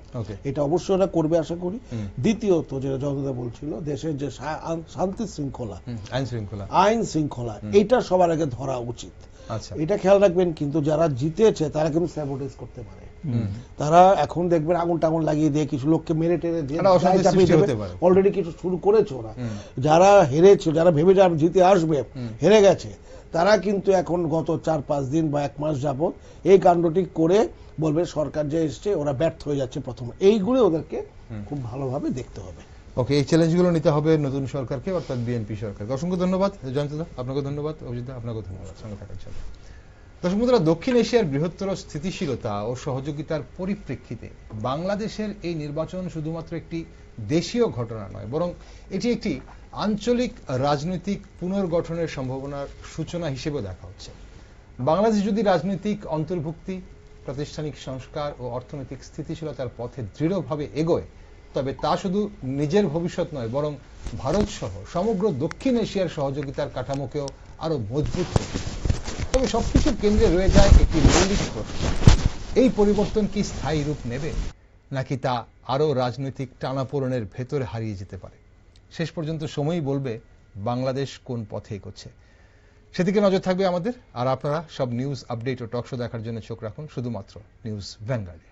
Speaker 2: এটা অবশ্যই ওরা করবে আশা করি। দ্বিতীয়ত যেটা জনতা বলছিল, দেশের যে শান্তি শৃঙ্খলা, আইন শৃঙ্খলা, এটা সবার আগে ধরা উচিত। এটা খেয়াল রাখবেন, কিন্তু যারা জিতেছে তারা কিন্তু স্যাবোটেজ করতে পারে। তারা এখন দেখবেন আগুন টাগুন লাগিয়ে দিয়ে কিছু লোককে মেরে টেরে অলরেডি কিছু শুরু করেছে ওরা। যারা হেরেছে, যারা ভেবে যারা জিতে আসবে, হেরে গেছে, তারা কিন্তু এখন গত 4-5 দিন বা 1 মাস যাবত এই কাণ্ডটি করে বলবে সরকার যে এসছে ওরা ব্যর্থ হয়ে যাচ্ছে প্রথম। এইগুলো ওদেরকে খুব ভালোভাবে দেখতে হবে।
Speaker 1: ওকে, এই চ্যালেঞ্জগুলো নিতে হবে নতুন সরকারকে, অর্থাৎ বিএনপি সরকারকে। অসংখ্য ধন্যবাদ জয়ন্তদা, আপনাকে ধন্যবাদ। অভিজিৎ, আপনাকে ধন্যবাদ সঙ্গে থাকার জন্য। দর্শক বন্ধুরা, দক্ষিণ এশিয়ার বৃহত্তর স্থিতিশীলতা ও সহযোগিতার পরিপ্রেক্ষিতে বাংলাদেশের এই নির্বাচন শুধুমাত্র একটি দেশীয় ঘটনা নয়, বরং এটি একটি আঞ্চলিক রাজনৈতিক পুনর্গঠনের সম্ভাবনার সূচনা হিসেবে দেখা হচ্ছে। বাংলাদেশ যদি রাজনৈতিক অন্তর্ভুক্তি, প্রাতিষ্ঠানিক সংস্কার ও অর্থনৈতিক স্থিতিশীলতার পথে দৃঢ়ভাবে এগোয়, তবে তা শুধু নিজের ভবিষ্যৎ নয়, বরং ভারত সহ সমগ্র দক্ষিণ এশিয়ার সহযোগিতার কাঠামোকেও আরো মজবুত করবে। তবে সবকিছুর কেন্দ্রে রয়ে যায় একটি মৌলিক প্রশ্ন: এই পরিবর্তন কি স্থায়ী রূপ নেবে, নাকি তা আরো রাজনৈতিক টানাপোড়েনের ভেতরে হারিয়ে যেতে পারে? শেষ পর্যন্ত সময়ই বলবে বাংলাদেশ কোন পথে এগোচ্ছে। সেদিকে নজর থাকবে আমাদের। আর আপনারা সব নিউজ আপডেট ও টক শো দেখার জন্য চোখ রাখুন শুধুমাত্র নিউজ ভ্যানগার্ডে।